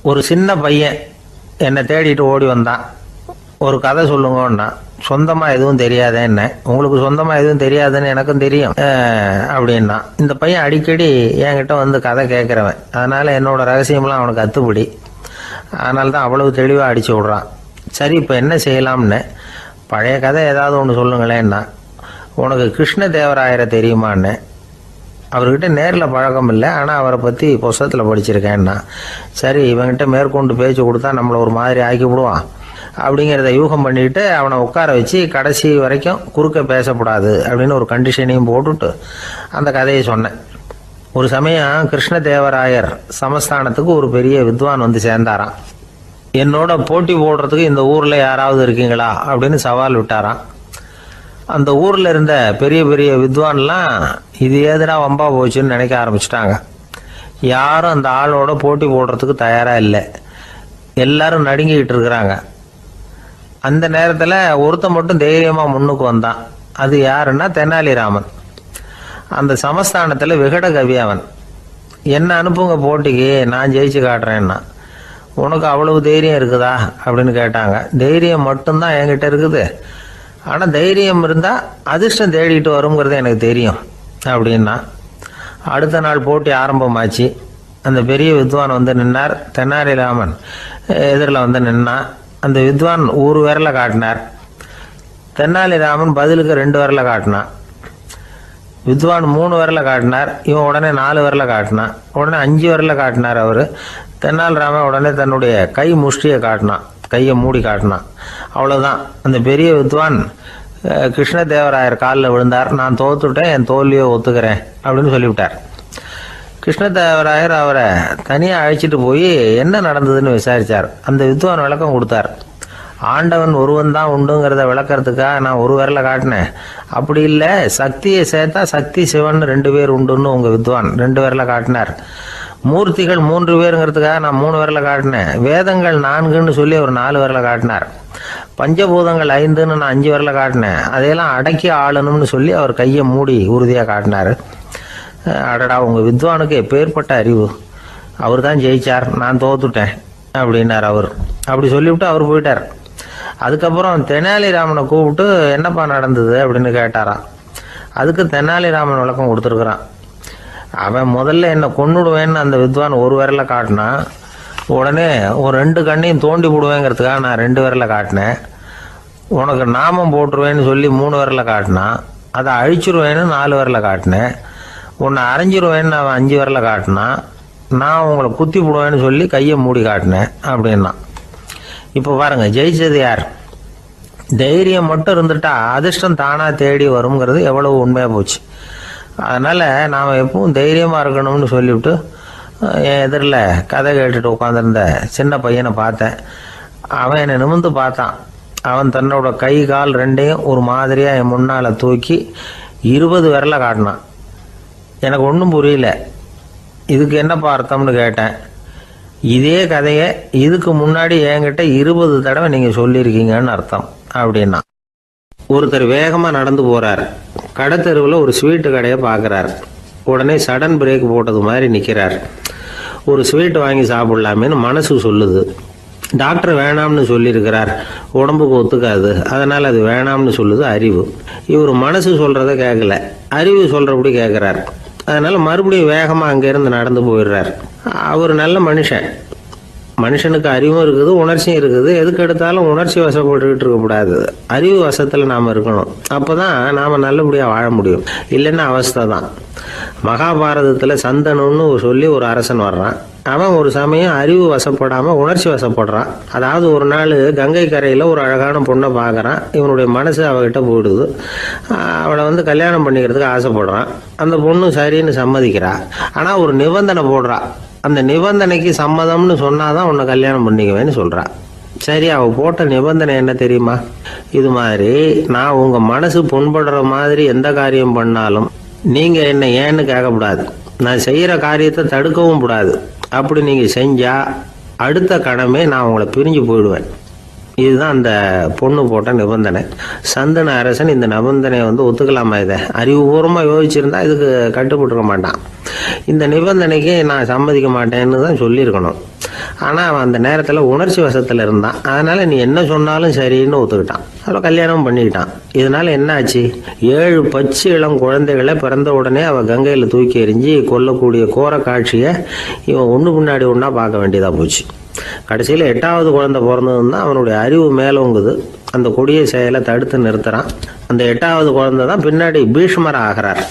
ஒரு சின்ன பையன் என்னை தேடிட்டு ஓடி வந்தான். ஒரு கதை சொல்லுங்கன்னா, சொந்தமாக எதுவும் தெரியாதே என்ன, உங்களுக்கு சொந்தமாக எதுவும் தெரியாதுன்னு எனக்கும் தெரியும் அப்படின்னா. இந்த பையன் அடிக்கடி என்கிட்ட வந்து கதை கேட்குறவன், அதனால் என்னோட ரகசியம்லாம் அவனுக்கு அத்துப்படி. அதனால தான் அவ்வளவு தெளிவாக அடித்து விட்றான். சரி, இப்போ என்ன செய்யலாம்னு, பழைய கதை ஏதாவது ஒன்று சொல்லுங்களேன்னா. உனக்கு கிருஷ்ணதேவராயரை தெரியுமான்னு. அவர்கிட்ட நேரில் பழக்கம் இல்லை, ஆனால் அவரை பற்றி புஸ்தகத்தில் படிச்சிருக்கேன்னா. சரி, இவன்கிட்ட மேற்கொண்டு பேச்சு கொடுத்தா நம்மளை ஒரு மாதிரி ஆக்கி விடுவான் அப்படிங்கிறத யூகம் பண்ணிட்டு அவனை உட்கார வச்சு கடைசி வரைக்கும் குறுக்க பேசக்கூடாது அப்படின்னு ஒரு கண்டிஷனையும் போட்டுட்டு அந்த கதையை சொன்னேன். ஒரு சமயம் கிருஷ்ணதேவராயர் சமஸ்தானத்துக்கு ஒரு பெரிய வித்வான் வந்து சேர்ந்தாராம். என்னோட போட்டி போடுறதுக்கு இந்த ஊரில் யாராவது இருக்கீங்களா அப்படின்னு சவால் விட்டாராம். அந்த ஊரில் இருந்த பெரிய பெரிய வித்வான்லாம் இது ஏதுடா வம்பா போச்சுன்னு நினைக்க ஆரம்பிச்சிட்டாங்க. யாரும் அந்த ஆளோட போட்டி போடுறதுக்கு தயாராக இல்லை. எல்லாரும் நடுங்கிக்கிட்டு இருக்கிறாங்க. அந்த நேரத்தில் ஒருத்தன் மட்டும் தைரியமாக முன்னுக்கு வந்தான். அது யாருன்னா தெனாலிராமன். அந்த சமஸ்தானத்தில் விகட கவி அவன். என்ன அனுப்புங்க போட்டிக்கு, நான் ஜெயிச்சு காட்டுறேன்னா. உனக்கு அவ்வளவு தைரியம் இருக்குதா அப்படின்னு கேட்டாங்க. தைரியம் மட்டும்தான் என்கிட்ட இருக்குது, ஆனால் தைரியம் இருந்தால் அதிர்ஷ்டம் தேடிட்டு வருங்கிறது எனக்கு தெரியும் அப்படின்னா. அடுத்த நாள் போட்டி ஆரம்பமாச்சு. அந்த பெரிய வித்வான் வந்து நின்னார். தெனாலிராமன் எதிரில் வந்து நின்னான். அந்த வித்வான் ஒரு விரலை காட்டினார். தெனாலிராமன் பதிலுக்கு 2 விரலை காட்டினான். வித்வான் 3 விரலை காட்டினார். இவன் உடனே 4 விரலை காட்டினான். உடனே 5 விரலை காட்டினார் அவர். தெனாலிராமன் உடனே தன்னுடைய கை முஷ்டியை காட்டினான், கையை மூடி காட்டினான். அவ்வளோதான். அந்த பெரிய வித்வான் கிருஷ்ணதேவராயர் காலில் விழுந்தார். நான் தோத்துட்டேன், என் தோல்வியை ஒத்துக்கிறேன் அப்படின்னு சொல்லிவிட்டார். கிருஷ்ணதேவராயர் அவரை தனியாக அழைச்சிட்டு போய் என்ன நடந்ததுன்னு விசாரித்தார். அந்த வித்வான் விளக்கம் கொடுத்தார். ஆண்டவன் ஒருவன் தான் உண்டுங்கிறத விளக்கிறதுக்காக நான் ஒரு விரலை காட்டினேன். அப்படி இல்லை, சக்தியை சேர்த்தா சக்தி சிவன் 2 பேர் உண்டுன்னு உங்கள் வித்வான் 2 விரலை காட்டினார். மூர்த்திகள் 3 பேருங்கிறதுக்காக நான் 3 விரலை காட்டினேன். வேதங்கள் 4ன்னு சொல்லி அவர் 4 விரலை காட்டினார். பஞ்சபூதங்கள் 5ன்னு நான் 5 விரலை காட்டினேன். அதையெல்லாம் அடக்கி ஆளணும்னு சொல்லி அவர் கையை மூடி உறுதியாக காட்டினார். அடடா, உங்கள் வித்வானுக்கு எப்பேற்பட்ட அறிவு, அவர் தான் ஜெயிச்சார், நான் தோத்துட்டேன் அப்படின்னார் அவர். அப்படி சொல்லிவிட்டு அவர் போயிட்டார். அதுக்கப்புறம் தெனாலிராமனை கூப்பிட்டு என்னப்பா நடந்தது அப்படின்னு கேட்டாராம். அதுக்கு தெனாலிராமன் விளக்கம் கொடுத்துருக்குறான். அவன் முதல்ல என்னை கொன்னுடுவேன்னு அந்த வித்வான் ஒரு விரலை காட்டினான். உடனே ஒரு 2 கண்ணையும் தோண்டி போடுவேங்கிறதுக்காக நான் 2 விரலை காட்டினேன். உனக்கு நாமம் போட்டுருவேன்னு சொல்லி 3 விரலை காட்டினான். அதை அழிச்சிருவேன்னு 4 விரலை காட்டினேன். உன்னை அரைஞ்சிருவேன்னு அவன் 5 விரலை காட்டினான். நான் உங்களை குத்தி போடுவேன்னு சொல்லி கையை மூடி காட்டினேன் அப்படின்னா. இப்போ பாருங்க, ஜெயிச்சது யார்? தைரியம் மட்டும் இருந்துட்டா அதிர்ஷ்டம் தானாக தேடி வருங்கிறது எவ்வளவு உண்மையாக போச்சு. அதனால் நாம் எப்பவும் தைரியமாக இருக்கணும்னு சொல்லிவிட்டு என் எதிரில் கதை கேட்டுட்டு உட்காந்துருந்த சின்ன பையனை பார்த்தேன். அவன் என்னை நிமிர்ந்து பார்த்தான். அவன் தன்னோட கை கால் 2ஐயும் ஒரு மாதிரியாக என் முன்னால் தூக்கி 20 விரலை காட்டினான். எனக்கு ஒன்றும் புரியல. இதுக்கு என்னப்பா அர்த்தம்னு கேட்டேன். இதே கதையை இதுக்கு முன்னாடி என்கிட்ட 20 தடவை நீங்கள் சொல்லியிருக்கீங்கன்னு அர்த்தம் அப்படின்னா. ஒருத்தர் வேகமாக நடந்து போகிறார். கடைத்தெருவில் ஒரு ஸ்வீட்டு கடையை பார்க்குறார். உடனே சடன் பிரேக் போட்டது மாதிரி நிற்கிறார். ஒரு ஸ்வீட் வாங்கி சாப்பிட்லாமேன்னு மனசு சொல்லுது. டாக்டர் வேணாம்னு சொல்லியிருக்கிறார், உடம்புக்கு ஒத்துக்காது, அதனால் அது வேணாம்னு சொல்லுது அறிவு. இவர் மனசு சொல்கிறத கேட்கல, அறிவு சொல்கிறபடி கேட்குறார். அதனால் மறுபடியும் வேகமாக அங்கேருந்து நடந்து போயிடுறார். அவர் நல்ல மனுஷன். மனுஷனுக்கு அறிவும் இருக்குது, உணர்ச்சியும் இருக்குது. எதுக்கு எடுத்தாலும் உணர்ச்சி வசப்பட்டுக்கிட்டு இருக்கக்கூடாது, அறிவு வசத்தில் நாம் இருக்கணும். அப்போ தான் நாம் நல்லபடியாக வாழ முடியும். இல்லைன்னா அவஸ்தை தான். மகாபாரதத்தில் சந்தனுன்னு சொல்லி ஒரு அரசன் வர்றான். அவன் ஒரு சமயம் அறிவு வசப்படாமல் உணர்ச்சி வசப்படுறான். அதாவது ஒரு நாள் கங்கை கரையில் ஒரு அழகான பொண்ணை பார்க்குறான். இவனுடைய மனசு அவகிட்ட போயிடுது. அவளை வந்து கல்யாணம் பண்ணிக்கிறதுக்கு ஆசைப்படுறான். அந்த பொண்ணு சரின்னு சம்மதிக்கிறா. ஆனால் ஒரு நிபந்தனை போடுறா. அந்த நிபந்தனைக்கு சம்மதம்னு சொன்னாதான் உன்னை கல்யாணம் பண்ணிக்குவேன்னு சொல்றா. சரி, அவ போட்ட நிபந்தனை என்ன தெரியுமா? இது மாதிரி நான் உங்க மனசு புண்படுற மாதிரி எந்த காரியம் பண்ணாலும் நீங்க என்ன ஏன்னு கேட்கக்கூடாது, நான் செய்யற காரியத்தை தடுக்கவும் கூடாது. அப்படி நீங்க செஞ்சா அடுத்த கணமே நான் உங்களை பிரிஞ்சு போயிடுவேன். இதுதான் அந்த பொண்ணு போட்ட நிபந்தனை. சந்தன அரசன் இந்த நிபந்தனையை வந்து ஒத்துக்கலாமா? இதை அறிவுபூர்வமாக யோசிச்சிருந்தா இதுக்கு கட்டுப்பட்டுருக்க மாட்டான். இந்த நிபந்தனைக்கு நான் சம்மதிக்க மாட்டேன்னு தான் சொல்லியிருக்கணும். ஆனால் அவன் அந்த நேரத்தில் உணர்ச்சி வசத்தில் இருந்தான். அதனால் நீ என்ன சொன்னாலும் சரின்னு ஒத்துக்கிட்டான். அவளை கல்யாணம் பண்ணிக்கிட்டான். இதனால் என்ன ஆச்சு? 7 பச்சை இளம் குழந்தைகளை பிறந்த உடனே அவள் கங்கையில் தூக்கி எறிஞ்சி கொல்லக்கூடிய கோர காட்சியை இவன் ஒன்று பின்னாடி ஒன்றா பார்க்க வேண்டியதாக போச்சு. கடைசியில் 8வது குழந்தை பிறந்ததுன்னா அவனுடைய அறிவு மேலோங்குது. அந்த கொடிய செயலை தடுத்து நிறுத்துறான். அந்த 8வது குழந்தை தான் பின்னாடி பீஷ்மர் ஆகிறார்.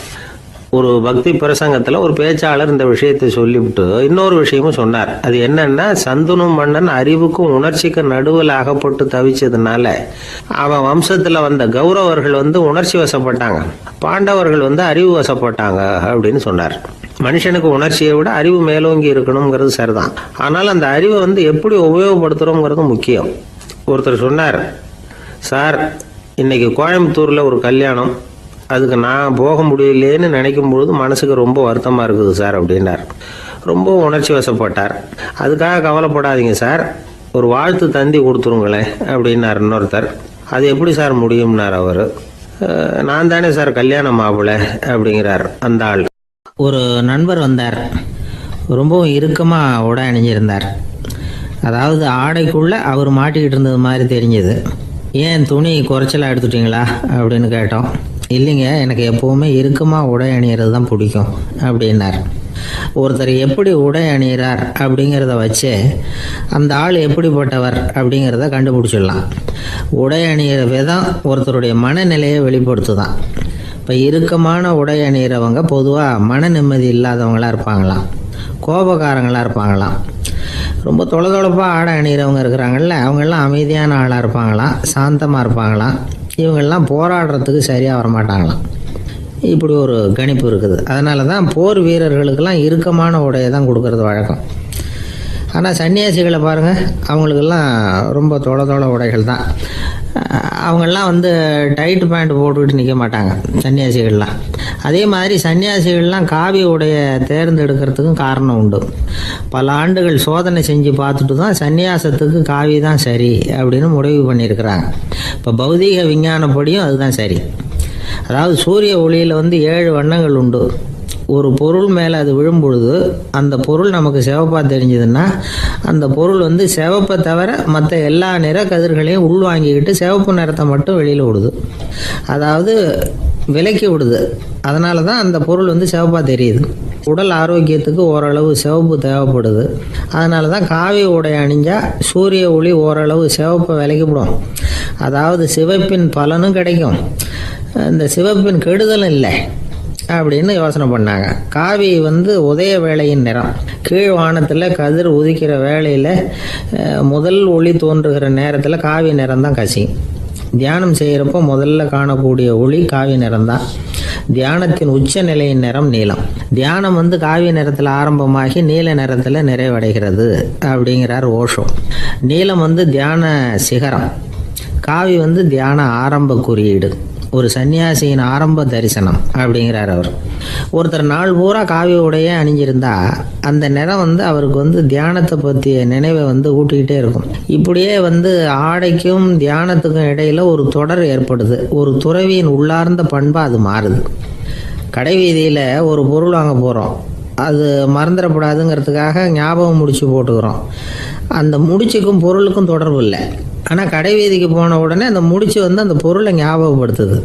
ஒரு பக்தி பிரசங்கத்தில் ஒரு பேச்சாளர் இந்த விஷயத்தை சொல்லிவிட்டு இன்னொரு விஷயமும் சொன்னார். அது என்னன்னா, சந்துனு மன்னன் அறிவுக்கும் உணர்ச்சிக்கும் நடுவில் அகப்பட்டு தவிச்சதுனால அவன் வம்சத்தில் வந்த கௌரவர்கள் உணர்ச்சி வசப்பட்டாங்க, பாண்டவர்கள் அறிவு வசப்பட்டாங்க அப்படின்னு சொன்னார். மனுஷனுக்கு உணர்ச்சியை விட அறிவு மேலோங்கி இருக்கணுங்கிறது சரிதான். ஆனால் அந்த அறிவை எப்படி உபயோகப்படுத்துகிறோங்கிறது முக்கியம். ஒருத்தர் சொன்னார், சார் இன்னைக்கு கோயம்புத்தூரில் ஒரு கல்யாணம், அதுக்கு நான் போக முடியலேன்னு நினைக்கும் பொழுது மனசுக்கு ரொம்ப வருத்தமாக இருக்குது சார் அப்படின்னார். ரொம்ப உணர்ச்சி வசப்பட்டார். அதுக்காக கவலைப்படாதீங்க சார், ஒரு வாழ்த்து தந்தி கொடுத்துருங்களேன் அப்படின்னார் இன்னொருத்தர். அது எப்படி சார் முடியும்னார் அவர். நான் தானே சார் கல்யாண மாப்பிள்ளை அப்படிங்கிறார் அந்த ஆள். ஒரு நண்பர் வந்தார். ரொம்பவும் இறுக்கமாக உடை அணிஞ்சிருந்தார். அதாவது ஆடைக்குள்ளே அவர் மாட்டிக்கிட்டு இருந்தது மாதிரி தெரிஞ்சது. ஏன் துணி குறைச்சலாக எடுத்துட்டிங்களா அப்படின்னு கேட்டோம். இல்லைங்க, எனக்கு எப்போவுமே இறுக்கமாக உடை அணிகிறது தான் பிடிக்கும் அப்படின்னார். ஒருத்தர் எப்படி உடை அணிகிறார் அப்படிங்கிறத வச்சு அந்த ஆள் எப்படிப்பட்டவர் அப்படிங்கிறத கண்டுபிடிச்சிடலாம். உடை அணிகிற விதம் ஒருத்தருடைய மனநிலையை வெளிப்படுத்துதான். இப்போ இறுக்கமான உடை அணிகிறவங்க பொதுவாக மன நிம்மதி இல்லாதவங்களாக இருப்பாங்களாம், கோபக்காரங்களாக இருப்பாங்களாம். ரொம்ப தொலைதொலைப்பாக ஆடை அணிகிறவங்க இருக்கிறாங்கல்ல, அவங்கெல்லாம் அமைதியான ஆளாக இருப்பாங்களாம், சாந்தமாக இருப்பாங்களாம். இவங்கெல்லாம் போராடுறதுக்கு சரியாக வரமாட்டாங்களாம். இப்படி ஒரு கணிப்பு இருக்குது. அதனால தான் போர் வீரர்களுக்கெல்லாம் இறுக்கமான உடையை தான் கொடுக்கறது வழக்கம். ஆனால் சன்னியாசிகளை பாருங்கள், அவங்களுக்கெல்லாம் ரொம்ப தொலை உடைகள் தான். அவங்கெல்லாம் டைட் பேண்ட் போட்டுக்கிட்டு நிற்க மாட்டாங்க சன்னியாசிகள்லாம். அதே மாதிரி சன்னியாசிகள்லாம் காவி உடையை தேர்ந்தெடுக்கிறதுக்கும் காரணம் உண்டு. பல ஆண்டுகள் சோதனை செஞ்சு பார்த்துட்டு தான் சன்னியாசத்துக்கு காவி தான் சரி அப்படின்னு முடிவு பண்ணியிருக்கிறாங்க. இப்போ பௌதீக விஞ்ஞானப்படியும் அதுதான் சரி. அதாவது சூரிய ஒளியில் 7 வண்ணங்கள் உண்டு. ஒரு பொருள் மேலே அது விழும்பொழுது அந்த பொருள் நமக்கு சிவப்பாக தெரிஞ்சதுன்னா அந்த பொருள் சிவப்பை தவிர மற்ற எல்லா நிற கதிர்களையும் உள்வாங்கிக்கிட்டு சிவப்பு நிறத்தை மட்டும் வெளியில் விடுது. அதாவது விலக்கி விடுது. அதனால தான் அந்த பொருள் சிவப்பாக தெரியுது. உடல் ஆரோக்கியத்துக்கு ஓரளவு சிவப்பு தேவைப்படுது. அதனால தான் காவி உடை அணிஞ்சால் சூரிய ஒளி ஓரளவு சிவப்பை விலக்கிவிடும். அதாவது சிவப்பின் பலனும் கிடைக்கும், இந்த சிவப்பின் கெடுதலும் இல்லை அப்படின்னு யோசனை பண்ணாங்க. காவி உதய வேளையின் நிறம். கீழ் வானத்தில் கதிர் உதிக்கிற வேளையில் முதல் ஒளி தோன்றுகிற நேரத்தில் காவி நிறம் தான் கசியும். தியானம் செய்கிறப்போ முதல்ல காணக்கூடிய ஒளி காவி நிறம் தான். தியானத்தின் உச்ச நிலையின் நிறம் நீலம். தியானம் காவி நிறத்தில் ஆரம்பமாகி நீல நிறத்தில் நிறைவடைகிறது அப்படிங்கிறார் ஓஷோ. நீலம் தியான சிகரம், காவி தியான ஆரம்ப குறியீடு, ஒரு சன்னியாசியின் ஆரம்ப தரிசனம் அப்படிங்கிறார் அவர். ஒருத்தர் நாள் பூரா காவி உடையே அணிஞ்சிருந்தா அந்த நிறம் அவருக்கு தியானத்தை பற்றிய நினைவை ஊட்டிக்கிட்டே இருக்கும். இப்படியே ஆடைக்கும் தியானத்துக்கும் இடையில ஒரு தொடர் ஏற்படுது. ஒரு துறவியின் உள்ளார்ந்த பண்பாக அது மாறுது. கடை வீதியில் ஒரு பொருள் வாங்க போகிறோம், அது மறந்துடக்கூடாதுங்கிறதுக்காக ஞாபகம் முடிச்சு போட்டுக்கிறோம். அந்த முடிச்சுக்கும் பொருளுக்கும் தொடர்பு இல்லை. ஆனால் கடை வீதிக்கு போன உடனே அந்த முடிச்சு அந்த பொருளை ஞாபகப்படுத்துது.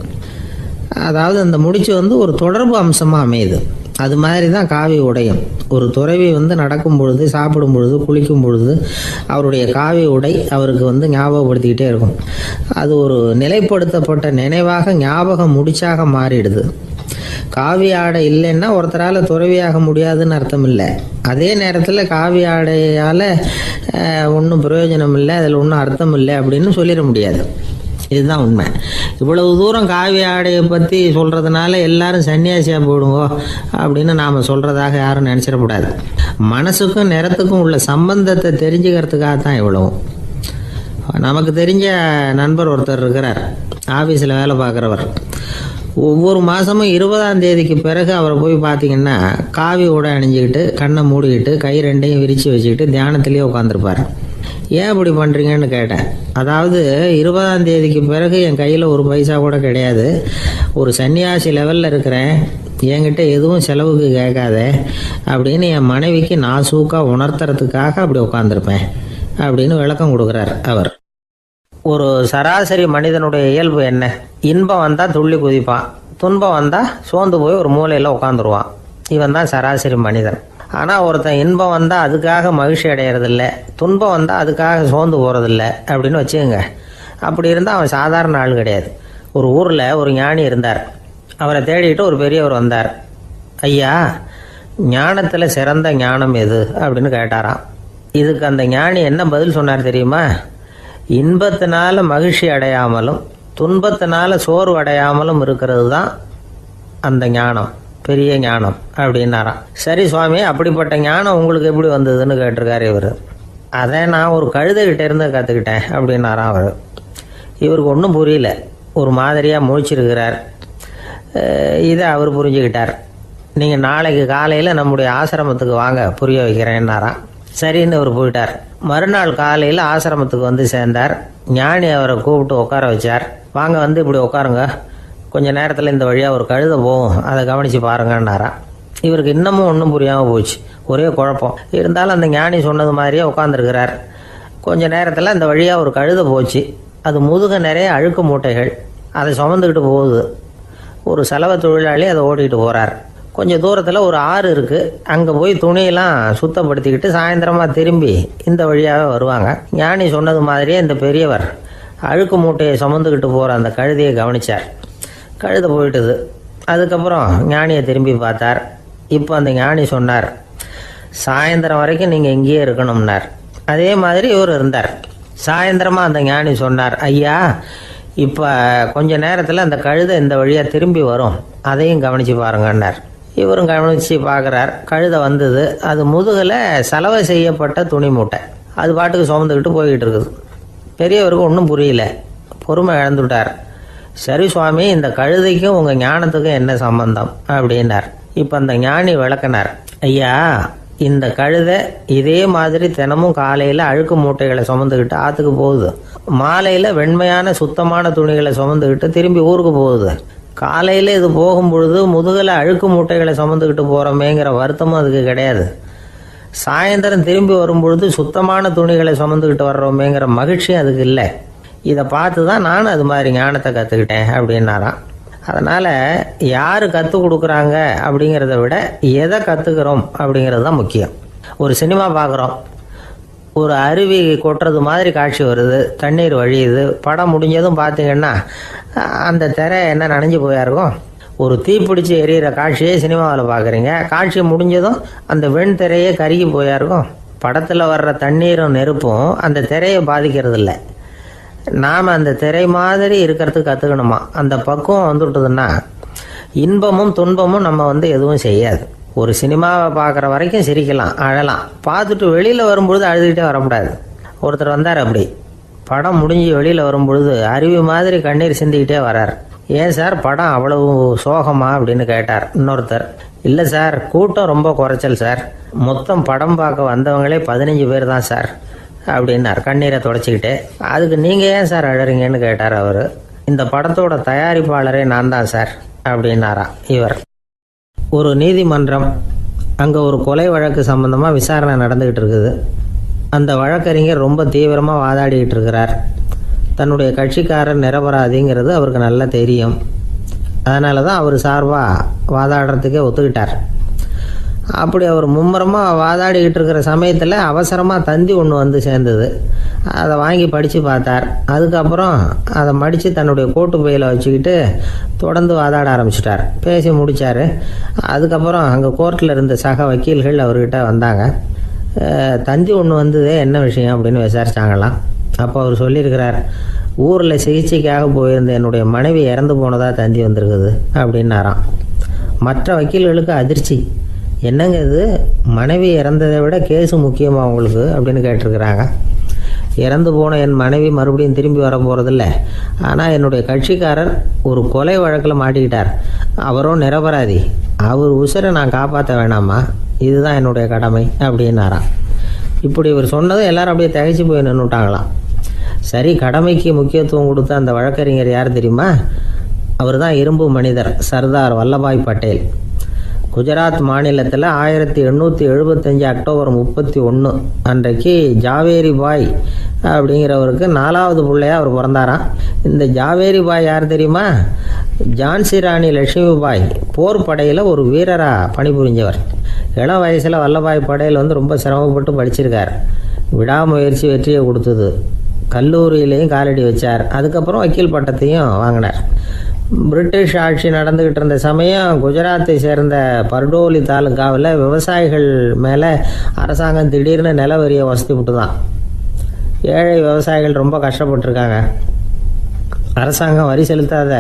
அதாவது அந்த முடிச்சு ஒரு தொடர்பு அம்சமாக அமையுது. அது மாதிரி தான் காவி உடையும். ஒரு துறவி நடக்கும் பொழுது, சாப்பிடும் பொழுது, குளிக்கும் பொழுது அவருடைய காவி உடை அவருக்கு ஞாபகப்படுத்திக்கிட்டே இருக்கும். அது ஒரு நிலைப்படுத்தப்பட்ட நினைவாக ஞாபக முடிச்சாக மாறிடுது. காவி ஆடை இல்லைன்னா ஒருத்தரால் துறவியாக முடியாதுன்னு அர்த்தம் இல்லை. அதே நேரத்தில் காவி ஆடையால் ஒன்றும் பிரயோஜனம் இல்லை, அதில் ஒன்றும் அர்த்தம் இல்லை அப்படின்னு சொல்லிட முடியாது. இதுதான் உண்மை. இவ்வளவு தூரம் காவி ஆடையை பற்றி சொல்கிறதுனால எல்லாரும் சன்னியாசியாக போடுங்கோ அப்படின்னு நாம் சொல்கிறதாக யாரும் நினச்சிடக்கூடாது. மனசுக்கும் நிறத்துக்கும் உள்ள சம்பந்தத்தை தெரிஞ்சுக்கிறதுக்காக தான் இவ்வளவும். நமக்கு தெரிஞ்ச நண்பர் ஒருத்தர் இருக்கிறார், ஆஃபீஸில் வேலை பார்க்குறவர். ஒவ்வொரு மாதமும் 20ஆம் தேதிக்கு பிறகு அவரை போய் பார்த்தீங்கன்னா காவி உடை அணிஞ்சிக்கிட்டு, கண்ணை மூடிக்கிட்டு, கை ரெண்டையும் விரித்து வச்சுக்கிட்டு தியானத்திலேயே உட்காந்துருப்பார். ஏன் இப்படி பண்ணுறீங்கன்னு கேட்டேன். அதாவது 20ஆம் தேதிக்கு பிறகு என் கையில் ஒரு பைசா கூட கிடையாது, ஒரு சன்னியாசி லெவலில் இருக்கிறேன், என்கிட்ட எதுவும் செலவுக்கு கேட்காத அப்படின்னு என் மனைவிக்கு நான் சூக்காக உணர்த்துறதுக்காக அப்படி உட்காந்துருப்பேன் அப்படின்னு விளக்கம் கொடுக்குறார் அவர். ஒரு சராசரி மனிதனுடைய இயல்பு என்ன? இன்பம் வந்தால் துள்ளி குதிப்பான், துன்பம் வந்தால் சோர்ந்து போய் ஒரு மூலையில் உட்காந்துருவான். இவன் தான் சராசரி மனிதன். ஆனால் ஒருத்தன் இன்பம் வந்தால் அதுக்காக மகிழ்ச்சி அடையிறதில்ல, துன்பம் வந்தால் அதுக்காக சோர்ந்து போகிறதில்ல அப்படின்னு வச்சுக்கோங்க. அப்படி இருந்தால் அவன் சாதாரண ஆள் கிடையாது. ஒரு ஊரில் ஒரு ஞானி இருந்தார். அவரை தேடிட்டு ஒரு பெரியவர் வந்தார். ஐயா, ஞானத்தில் சிறந்த ஞானம் எது அப்படின்னு கேட்டாராம். இதுக்கு அந்த ஞானி என்ன பதில் சொன்னார் தெரியுமா? இன்பத்தினால மகிழ்ச்சி அடையாமலும் துன்பத்தினால சோர்வு அடையாமலும் இருக்கிறது தான் அந்த ஞானம், பெரிய ஞானம் அப்படின்னாராம். சரி சுவாமி, அப்படிப்பட்ட ஞானம் உங்களுக்கு எப்படி வந்ததுன்னு கேட்டிருக்காரு இவர். அதை நான் ஒரு கழுதைகிட்ட இருந்து கற்றுக்கிட்டேன் அப்படின்னாராம் அவர். இவருக்கு ஒன்றும் புரியல, ஒரு மாதிரியாக முழிச்சிருக்கிறார். இதை அவர் புரிஞ்சுக்கிட்டார். நீங்கள் நாளைக்கு காலையில் நம்முடைய ஆசிரமத்துக்கு வாங்க, புரிய வைக்கிறேன்னாராம். சரின்னு அவர் போயிட்டார். மறுநாள் காலையில் ஆசிரமத்துக்கு வந்து சேர்ந்தார். ஞானி அவரை கூப்பிட்டு உட்கார வச்சார். வாங்க, வந்து இப்படி உட்காருங்க, கொஞ்ச நேரத்தில் இந்த வழியாக ஒரு கழுதை போகும், அதை கவனித்து பாருங்கன்னாராம். இவருக்கு இன்னமும் ஒன்றும் புரியாமல் போச்சு, ஒரே குழப்பம். இருந்தாலும் அந்த ஞானி சொன்னது மாதிரியே உட்காந்துருக்கிறார். கொஞ்ச நேரத்தில் அந்த வழியாக ஒரு கழுதை போச்சு. அது முதுக நிறைய அழுக்கு மூட்டைகள், அதை சுமந்துக்கிட்டு போகுது. ஒரு சலவை தொழிலாளி அதை ஓட்டிகிட்டு போகிறார். கொஞ்சம் தூரத்தில் ஒரு ஆறு இருக்குது. அங்கே போய் துணியெல்லாம் சுத்தப்படுத்திக்கிட்டு சாயந்தரமாக திரும்பி இந்த வழியாக வருவாங்க. ஞானி சொன்னது மாதிரியே இந்த பெரியவர் அழுக்கு மூட்டையை சுமந்துக்கிட்டு போகிற அந்த கழுதையை கவனித்தார். கழுதை போயிட்டுது. அதுக்கப்புறம் ஞானியை திரும்பி பார்த்தார். இப்போ அந்த ஞானி சொன்னார், சாயந்தரம் வரைக்கும் நீங்கள் இங்கேயே இருக்கணும்னார். அதே மாதிரி இவர் இருந்தார். சாயந்தரமாக அந்த ஞானி சொன்னார், ஐயா, இப்போ கொஞ்ச நேரத்தில் அந்த கழுதை இந்த வழியாக திரும்பி வரும், அதையும் கவனித்து பாருங்கன்னார். இவரும் கவனித்து பார்க்குறார். கழுதை வந்தது. அது முதுகில் சலவை செய்யப்பட்ட துணி மூட்டை, அது பாட்டுக்கு சுமந்துக்கிட்டு போய்கிட்டு இருக்குது. பெரியவருக்கு ஒன்றும் புரியல, பொறுமை இழந்துவிட்டார். சரி சுவாமி, இந்த கழுதைக்கும் உங்கள் ஞானத்துக்கும் என்ன சம்பந்தம் அப்படின்னார். இப்போ அந்த ஞானி விளக்கினார். ஐயா, இந்த கழுதை இதே மாதிரி தினமும் காலையில் அழுக்கு மூட்டைகளை சுமந்துக்கிட்டு ஆற்றுக்கு போகுது, மாலையில் வெண்மையான சுத்தமான துணிகளை சுமந்துக்கிட்டு திரும்பி ஊருக்கு போகுது. காலையில் இது போகும் பொழுது முதுகில் அழுக்கு மூட்டைகளை சுமந்துக்கிட்டு போகிறோமேங்கிற வருத்தமும் அதுக்கு கிடையாது. சாயந்தரம் திரும்பி வரும்பொழுது சுத்தமான துணிகளை சுமந்துக்கிட்டு வர்றோமேங்கிற மகிழ்ச்சியும் அதுக்கு இல்லை. இதை பார்த்து தான் நானும் அது மாதிரி ஞானத்தை கற்றுக்கிட்டேன் அப்படின்னாராம். அதனால் யார் கற்றுக் கொடுக்குறாங்க அப்படிங்கிறத விட எதை கற்றுக்கிறோம் அப்படிங்கிறது தான் முக்கியம். ஒரு சினிமா பார்க்குறோம், ஒரு அருவி கொட்டுறது மாதிரி காட்சி வருது, தண்ணீர் வழியுது. படம் முடிஞ்சதும் பார்த்தீங்கன்னா அந்த திரை என்ன நனைஞ்சு போயா இருக்கும். ஒரு தீப்பிடிச்சு எரியிற காட்சியே சினிமாவில் பார்க்குறீங்க, காட்சி முடிஞ்சதும் அந்த வெண் திரையே கருகி போயா இருக்கும். படத்தில் வர்ற தண்ணீரும் நெருப்பும் அந்த திரையை பாதிக்கிறது இல்லை. நாம் அந்த திரை மாதிரி இருக்கிறதுக்கு கற்றுக்கணுமா. அந்த பக்குவம் வந்துவிட்டதுன்னா இன்பமும் துன்பமும் நம்ம எதுவும் செய்யாது. ஒரு சினிமாவை பார்க்குற வரைக்கும் சிரிக்கலாம், அழலாம். பார்த்துட்டு வெளியில் வரும்பொழுது அழுதுகிட்டே வரக்கூடாது. ஒருத்தர் வந்தார், அப்படி படம் முடிஞ்சு வெளியில் வரும்பொழுது அருவி மாதிரி கண்ணீர் சிந்திக்கிட்டே வரார். ஏன் சார், படம் அவ்வளவு சோகமா அப்படின்னு கேட்டார். இன்னொருத்தர், இல்லை சார், கூட்டம் ரொம்ப குறைச்சல் சார், மொத்தம் படம் பார்க்க வந்தவங்களே 15 பேர் தான் சார் அப்படின்னார் கண்ணீரை தொடச்சிக்கிட்டே. அதுக்கு நீங்கள் ஏன் சார் அழறீங்கன்னு கேட்டார் அவர். இந்த படத்தோட தயாரிப்பாளரே நான் தான் சார் அப்படின்னாரா இவர். ஒரு நீதிமன்றம், அங்கே ஒரு கொலை வழக்கு சம்பந்தமாக விசாரணை நடந்துக்கிட்டு இருக்குது. அந்த வழக்கறிஞர் ரொம்ப தீவிரமாக வாதாடிக்கிட்டு இருக்கிறார். தன்னுடைய கட்சிக்காரர் நிரபராதிங்கிறது அவருக்கு நல்லா தெரியும். அதனால தான் அவர் சார்பாக வாதாடுறதுக்கே ஒத்துக்கிட்டார். அப்படி அவர் மும்முரமாக வாதாடிக்கிட்டு இருக்கிற சமயத்தில் அவசரமாக தந்தி ஒன்று வந்து சேர்ந்தது. அதை வாங்கி படித்து பார்த்தார். அதுக்கப்புறம் அதை மடித்து தன்னுடைய கோட்டு பையில் வச்சுக்கிட்டு தொடர்ந்து வாதாட ஆரம்பிச்சிட்டார். பேசி முடித்தார். அதுக்கப்புறம் அங்கே கோர்ட்டில் இருந்த சக வக்கீல்கள் அவர்கிட்ட வந்தாங்க. தந்தி ஒன்று வந்ததே, என்ன விஷயம் அப்படின்னு விசாரித்தாங்களாம். அப்போ அவர் சொல்லியிருக்கிறார், ஊரில் சிகிச்சைக்காக போயிருந்த என்னுடைய மனைவி இறந்து போனதாக தந்தி வந்திருக்குது அப்படின்னாராம். மற்ற வக்கீல்களுக்கு அதிர்ச்சி. என்னங்க இது, மனைவி இறந்ததை விட கேஸு முக்கியமாக உங்களுக்கு அப்படின்னு கேட்டிருக்கிறாங்க. இறந்து போன என் மனைவி மறுபடியும் திரும்பி வர போகிறதில்ல, ஆனால் என்னுடைய கட்சிக்காரர் ஒரு கொலை வழக்கில் மாட்டிக்கிட்டார், அவரும் நிரபராதி, அவர் உசுரை நான் காப்பாற்ற வேணாமா, இதுதான் என்னுடைய கடமை அப்படின்னாராம். இப்படி இவர் சொன்னதும் எல்லாரும் அப்படியே திகைச்சு போய் நின்றுட்டாங்களாம். சரி, கடமைக்கு முக்கியத்துவம் கொடுத்த அந்த வழக்கறிஞர் யார் தெரியுமா? அவர் தான் இரும்பு மனிதர் சர்தார் வல்லபாய் பட்டேல். குஜராத் மாநிலத்தில் 1875 அக்டோபர் 31 அன்றைக்கு ஜாவேரி பாய் அப்படிங்கிறவருக்கு 4வது பிள்ளையா அவர் பிறந்தாராம். இந்த ஜாவேரி பாய் யார் தெரியுமா? ஜான்சி ராணி லட்சுமி பாய் போர் படையில் ஒரு வீரராக பணிபுரிஞ்சவர். இளம் வயசில் வல்லபாய் படையில் ரொம்ப சிரமப்பட்டு படிச்சிருக்கார். விடாமுயற்சி வெற்றியை கொடுத்தது. கல்லூரியிலையும் காலடி வச்சார். அதுக்கப்புறம் வக்கீல் பட்டத்தையும் வாங்கினார். பிரிட்டிஷ் ஆட்சி நடந்துக்கிட்டு இருந்த சமயம் குஜராத்தை சேர்ந்த பர்டோலி தாலுக்காவில் விவசாயிகள் மேலே அரசாங்கம் திடீர்னு நில வரியை வசதி விட்டு தான். ஏழை விவசாயிகள் ரொம்ப கஷ்டப்பட்டுருக்காங்க. அரசாங்கம் வரி செலுத்தாத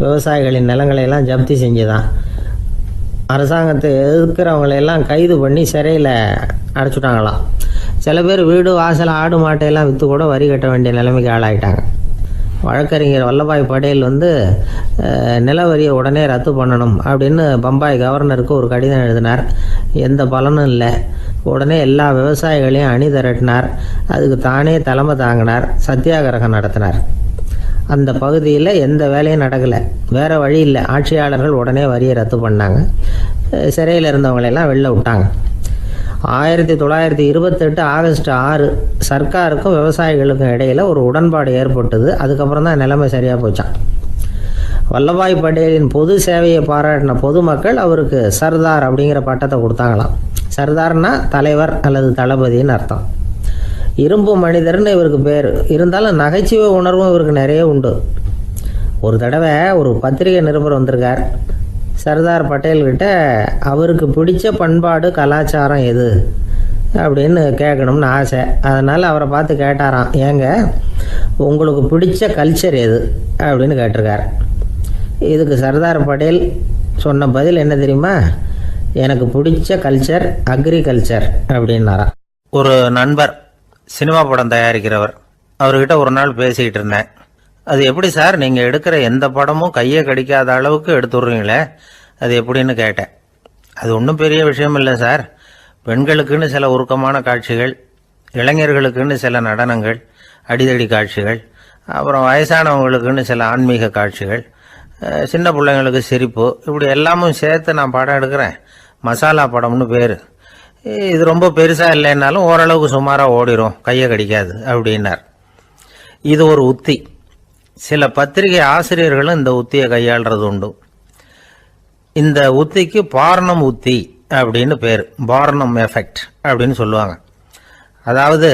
விவசாயிகளின் நிலங்களையெல்லாம் ஜப்தி செஞ்சுதான். அரசாங்கத்தை எதிர்க்கிறவங்களையெல்லாம் கைது பண்ணி சிறையில் அடைச்சிட்டாங்களாம். சில பேர் வீடு வாசல் ஆடு மாட்டையெல்லாம் விற்று கூட வரி கட்ட வேண்டிய நிலைமைக்கு ஆளாயிட்டாங்க. வழக்கறிஞர் வல்லபாய் படேல் நில வரியை உடனே ரத்து பண்ணணும் அப்படின்னு பம்பாய் கவர்னருக்கு ஒரு கடிதம் எழுதினார். எந்த பலனும் இல்லை. உடனே எல்லா விவசாயிகளையும் அணி திரட்டினார். அதுக்கு தானே தலைமை தாங்கினார். சத்தியாகிரகம் நடத்தினார். அந்த பகுதியில் எந்த வேலையும் நடக்கலை. வேறு வழி இல்லை. ஆட்சியாளர்கள் உடனே வரியை ரத்து பண்ணாங்க. சிறையில் இருந்தவங்களெல்லாம் வெளில விட்டாங்க. 1928 ஆகஸ்ட் 6 சர்க்காருக்கும் விவசாயிகளுக்கும் இடையில் ஒரு உடன்பாடு ஏற்பட்டது. அதுக்கப்புறம் தான் நிலைமை சரியாக போச்சான். வல்லபாய் படேலின் பொது சேவையை பாராட்டின பொதுமக்கள் அவருக்கு சர்தார் அப்படிங்கிற பட்டத்தை கொடுத்தாங்களாம். சர்தார்னா தலைவர் அல்லது தளபதின்னு அர்த்தம். இரும்பு மனிதர்னு இவருக்கு பேர். இருந்தாலும் நகைச்சுவை உணர்வும் இவருக்கு நிறைய உண்டு. ஒரு தடவை ஒரு பத்திரிகை நிருபர் வந்திருக்கார். சர்தார் பட்டேல்கிட்ட அவருக்கு பிடிச்ச பண்பாடு கலாச்சாரம் எது அப்படின்னு கேட்கணும்னு ஆசை. அதனால் அவரை பார்த்து கேட்டாராம், ஏங்க உங்களுக்கு பிடிச்ச கல்ச்சர் எது அப்படின்னு கேட்டிருக்கார். இதுக்கு சர்தார் பட்டேல் சொன்ன பதில் என்ன தெரியுமா? எனக்கு பிடிச்ச கல்ச்சர் அக்ரிகல்ச்சர் அப்படின்னாராம். ஒரு நண்பர் சினிமா படம் தயாரிக்கிறவர். அவர்கிட்ட ஒரு நாள் பேசிக்கிட்டு இருந்தேன். அது எப்படி சார், நீங்கள் எடுக்கிற எந்த படமும் கையை கடிக்காத அளவுக்கு எடுத்துடுறீங்களே, அது எப்படின்னு கேட்டேன். அது ஒன்றும் பெரிய விஷயம் இல்லை சார். பெண்களுக்குன்னு சில உருக்கமான காட்சிகள், இளைஞர்களுக்குன்னு சில நடனங்கள், அடிதடி காட்சிகள், அப்புறம் வயசானவங்களுக்குன்னு சில ஆன்மீக காட்சிகள், சின்ன பிள்ளைங்களுக்கு சிரிப்பு, இப்படி எல்லாமும் சேர்த்து நான் படம் எடுக்கிறேன். மசாலா படம்னு பேர். இது ரொம்ப பெருசாக இல்லைன்னாலும் ஓரளவுக்கு சுமாராக ஓடிடும், கையை கடிக்காது அப்படின்னார். இது ஒரு உத்தி. சில பத்திரிகை ஆசிரியர்களும் இந்த உத்தியை கையாளுறது உண்டு. இந்த உத்திக்கு பார்னம் உத்தி அப்படின்னு பேர். பார்னம் எஃபெக்ட் அப்படின்னு சொல்லுவாங்க. அதாவது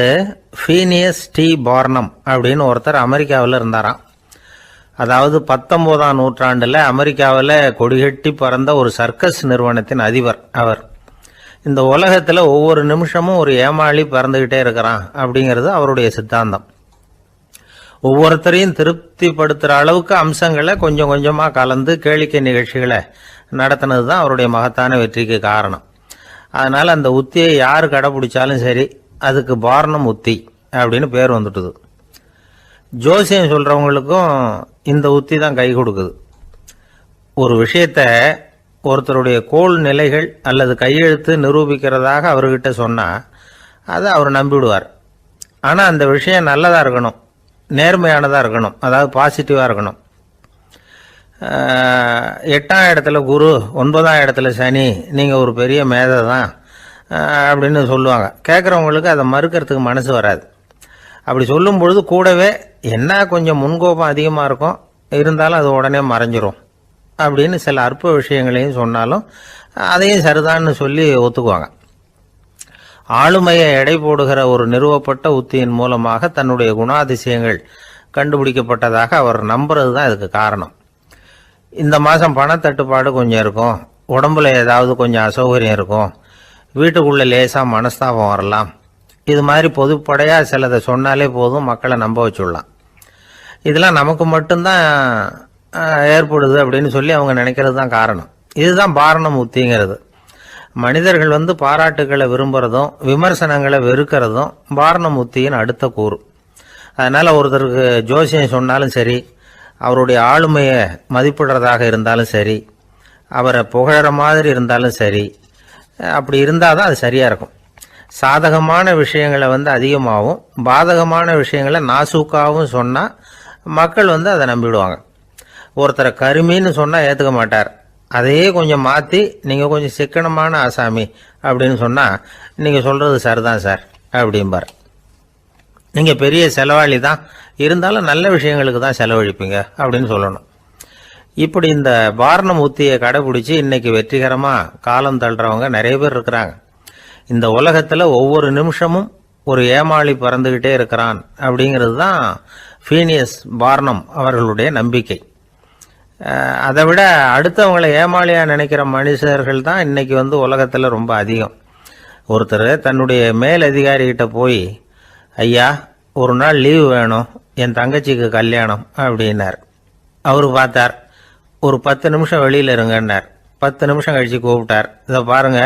ஃபீனியஸ் டி பார்னம் அப்படின்னு ஒருத்தர் அமெரிக்காவில் இருந்தாராம். அதாவது 19ஆம் நூற்றாண்டில் அமெரிக்காவில் கொடிகட்டி பறந்த ஒரு சர்க்கஸ் நிறுவனத்தின் அதிபர் அவர். இந்த உலகத்தில் ஒவ்வொரு நிமிஷமும் ஒரு ஏமாளி பறந்துக்கிட்டே இருக்கிறான் அப்படிங்கிறது அவருடைய சித்தாந்தம். ஒவ்வொருத்தரையும் திருப்திப்படுத்துகிற அளவுக்கு அம்சங்களை கொஞ்சம் கொஞ்சமாக கலந்து கேளிக்கை நிகழ்ச்சிகளை நடத்தினது தான் அவருடைய மகத்தான வெற்றிக்கு காரணம். அதனால் அந்த உத்தியை யார் கடைப்பிடிச்சாலும் சரி, அதுக்கு பார்னம் உத்தி அப்படின்னு பேர் வந்துட்டுது. ஜோசியம் சொல்கிறவங்களுக்கும் இந்த உத்தி தான் கை கொடுக்குது. ஒரு விஷயத்தை ஒருத்தருடைய கோள் நிலைகள் அல்லது கையெழுத்து நிரூபிக்கிறதாக அவர்கிட்ட சொன்னால் அதை அவர் நம்பிவிடுவார். ஆனால் அந்த விஷயம் நல்லதாக இருக்கணும், நேர்மையானதாக இருக்கணும், அதாவது பாசிட்டிவாக இருக்கணும். 8ஆம் இடத்துல குரு, 9ஆம் இடத்துல சனி, நீங்கள் ஒரு பெரிய மேதை தான் அப்படின்னு சொல்லுவாங்க. கேட்குறவங்களுக்கு அதை மறுக்கிறதுக்கு மனசு வராது. அப்படி சொல்லும் பொழுது கூடவே என்ன கொஞ்சம் முன்கோபம் அதிகமாக இருக்கும், இருந்தாலும் அது உடனே மறைஞ்சிரும் அப்படின்னு சில அற்ப விஷயங்களையும் சொன்னாலும் அதையும் சரிதான்னு சொல்லி ஒத்துக்குவாங்க. ஆளுமையை எடை போடுகிற ஒரு நிறுவப்பட்ட உத்தியின் மூலமாக தன்னுடைய குணாதிசயங்கள் கண்டுபிடிக்கப்பட்டதாக அவர் நம்புறது தான் இதுக்கு காரணம். இந்த மாதம் பணத்தட்டுப்பாடு கொஞ்சம் இருக்கும், உடம்புல ஏதாவது கொஞ்சம் அசௌகரியம் இருக்கும், வீட்டுக்குள்ளே லேசாக மனஸ்தாபம் வரலாம். இது மாதிரி பொதுப்படையாக சிலதை சொன்னாலே போதும், மக்களை நம்ப வச்சுடலாம். இதெல்லாம் நமக்கு மட்டும்தான் ஏற்படுது அப்படின்னு சொல்லி அவங்க நினைக்கிறது தான் காரணம். இதுதான் பாரணம் உத்திங்கிறது. மனிதர்கள் பாராட்டுகளை விரும்புகிறதும் விமர்சனங்களை வெறுக்கிறதும் பாரணம் உத்தியின் அடுத்த கூறு. அதனால் ஒருத்தருக்கு ஜோசியம் சொன்னாலும் சரி, அவருடைய ஆளுமையை மதிப்பிடுறதாக இருந்தாலும் சரி, அவரை புகழற மாதிரி இருந்தாலும் சரி, அப்படி இருந்தால் தான் அது சரியாக இருக்கும். சாதகமான விஷயங்களை அதிகமாகவும் பாதகமான விஷயங்களை நாசூக்காகவும் சொன்னால் மக்கள் அதை நம்பிடுவாங்க. ஒருத்தரை கருமின்னு சொன்னால் ஏற்றுக்க மாட்டார், அதையே கொஞ்சம் மாற்றி நீங்கள் கொஞ்சம் சிக்கனமான ஆசாமி அப்படின்னு சொன்னால் நீங்கள் சொல்கிறது சரிதான் சார் அப்படிம்பார். நீங்கள் பெரிய செலவாளி தான், இருந்தாலும் நல்ல விஷயங்களுக்கு தான் செலவழிப்பீங்க அப்படின்னு சொல்லணும். இப்படி இந்த வாரணம் உத்தியை கடைபிடிச்சி இன்னைக்கு வெற்றிகரமாக காலம் தள்ளுறவங்க நிறைய பேர் இருக்கிறாங்க. இந்த உலகத்தில் ஒவ்வொரு நிமிஷமும் ஒரு ஏமாளி பறந்துக்கிட்டே இருக்கிறான் அப்படிங்கிறது தான் ஃபீனியஸ் பார்னம் அவர்களுடைய நம்பிக்கை. அதை விட அடுத்தவங்களை ஏமாளியாக நினைக்கிற மனுஷர்கள் தான் இன்னைக்கு உலகத்தில் ரொம்ப அதிகம். ஒருத்தர் தன்னுடைய மேல் அதிகாரிகிட்ட போய், ஐயா ஒரு நாள் லீவு வேணும், என் தங்கச்சிக்கு கல்யாணம் அப்படின்னார். அவர் பார்த்தார், ஒரு 10 நிமிஷம் வெளியில் இருங்கன்னார். 10 நிமிஷம் கழித்து கூப்பிட்டார், இதை பாருங்க,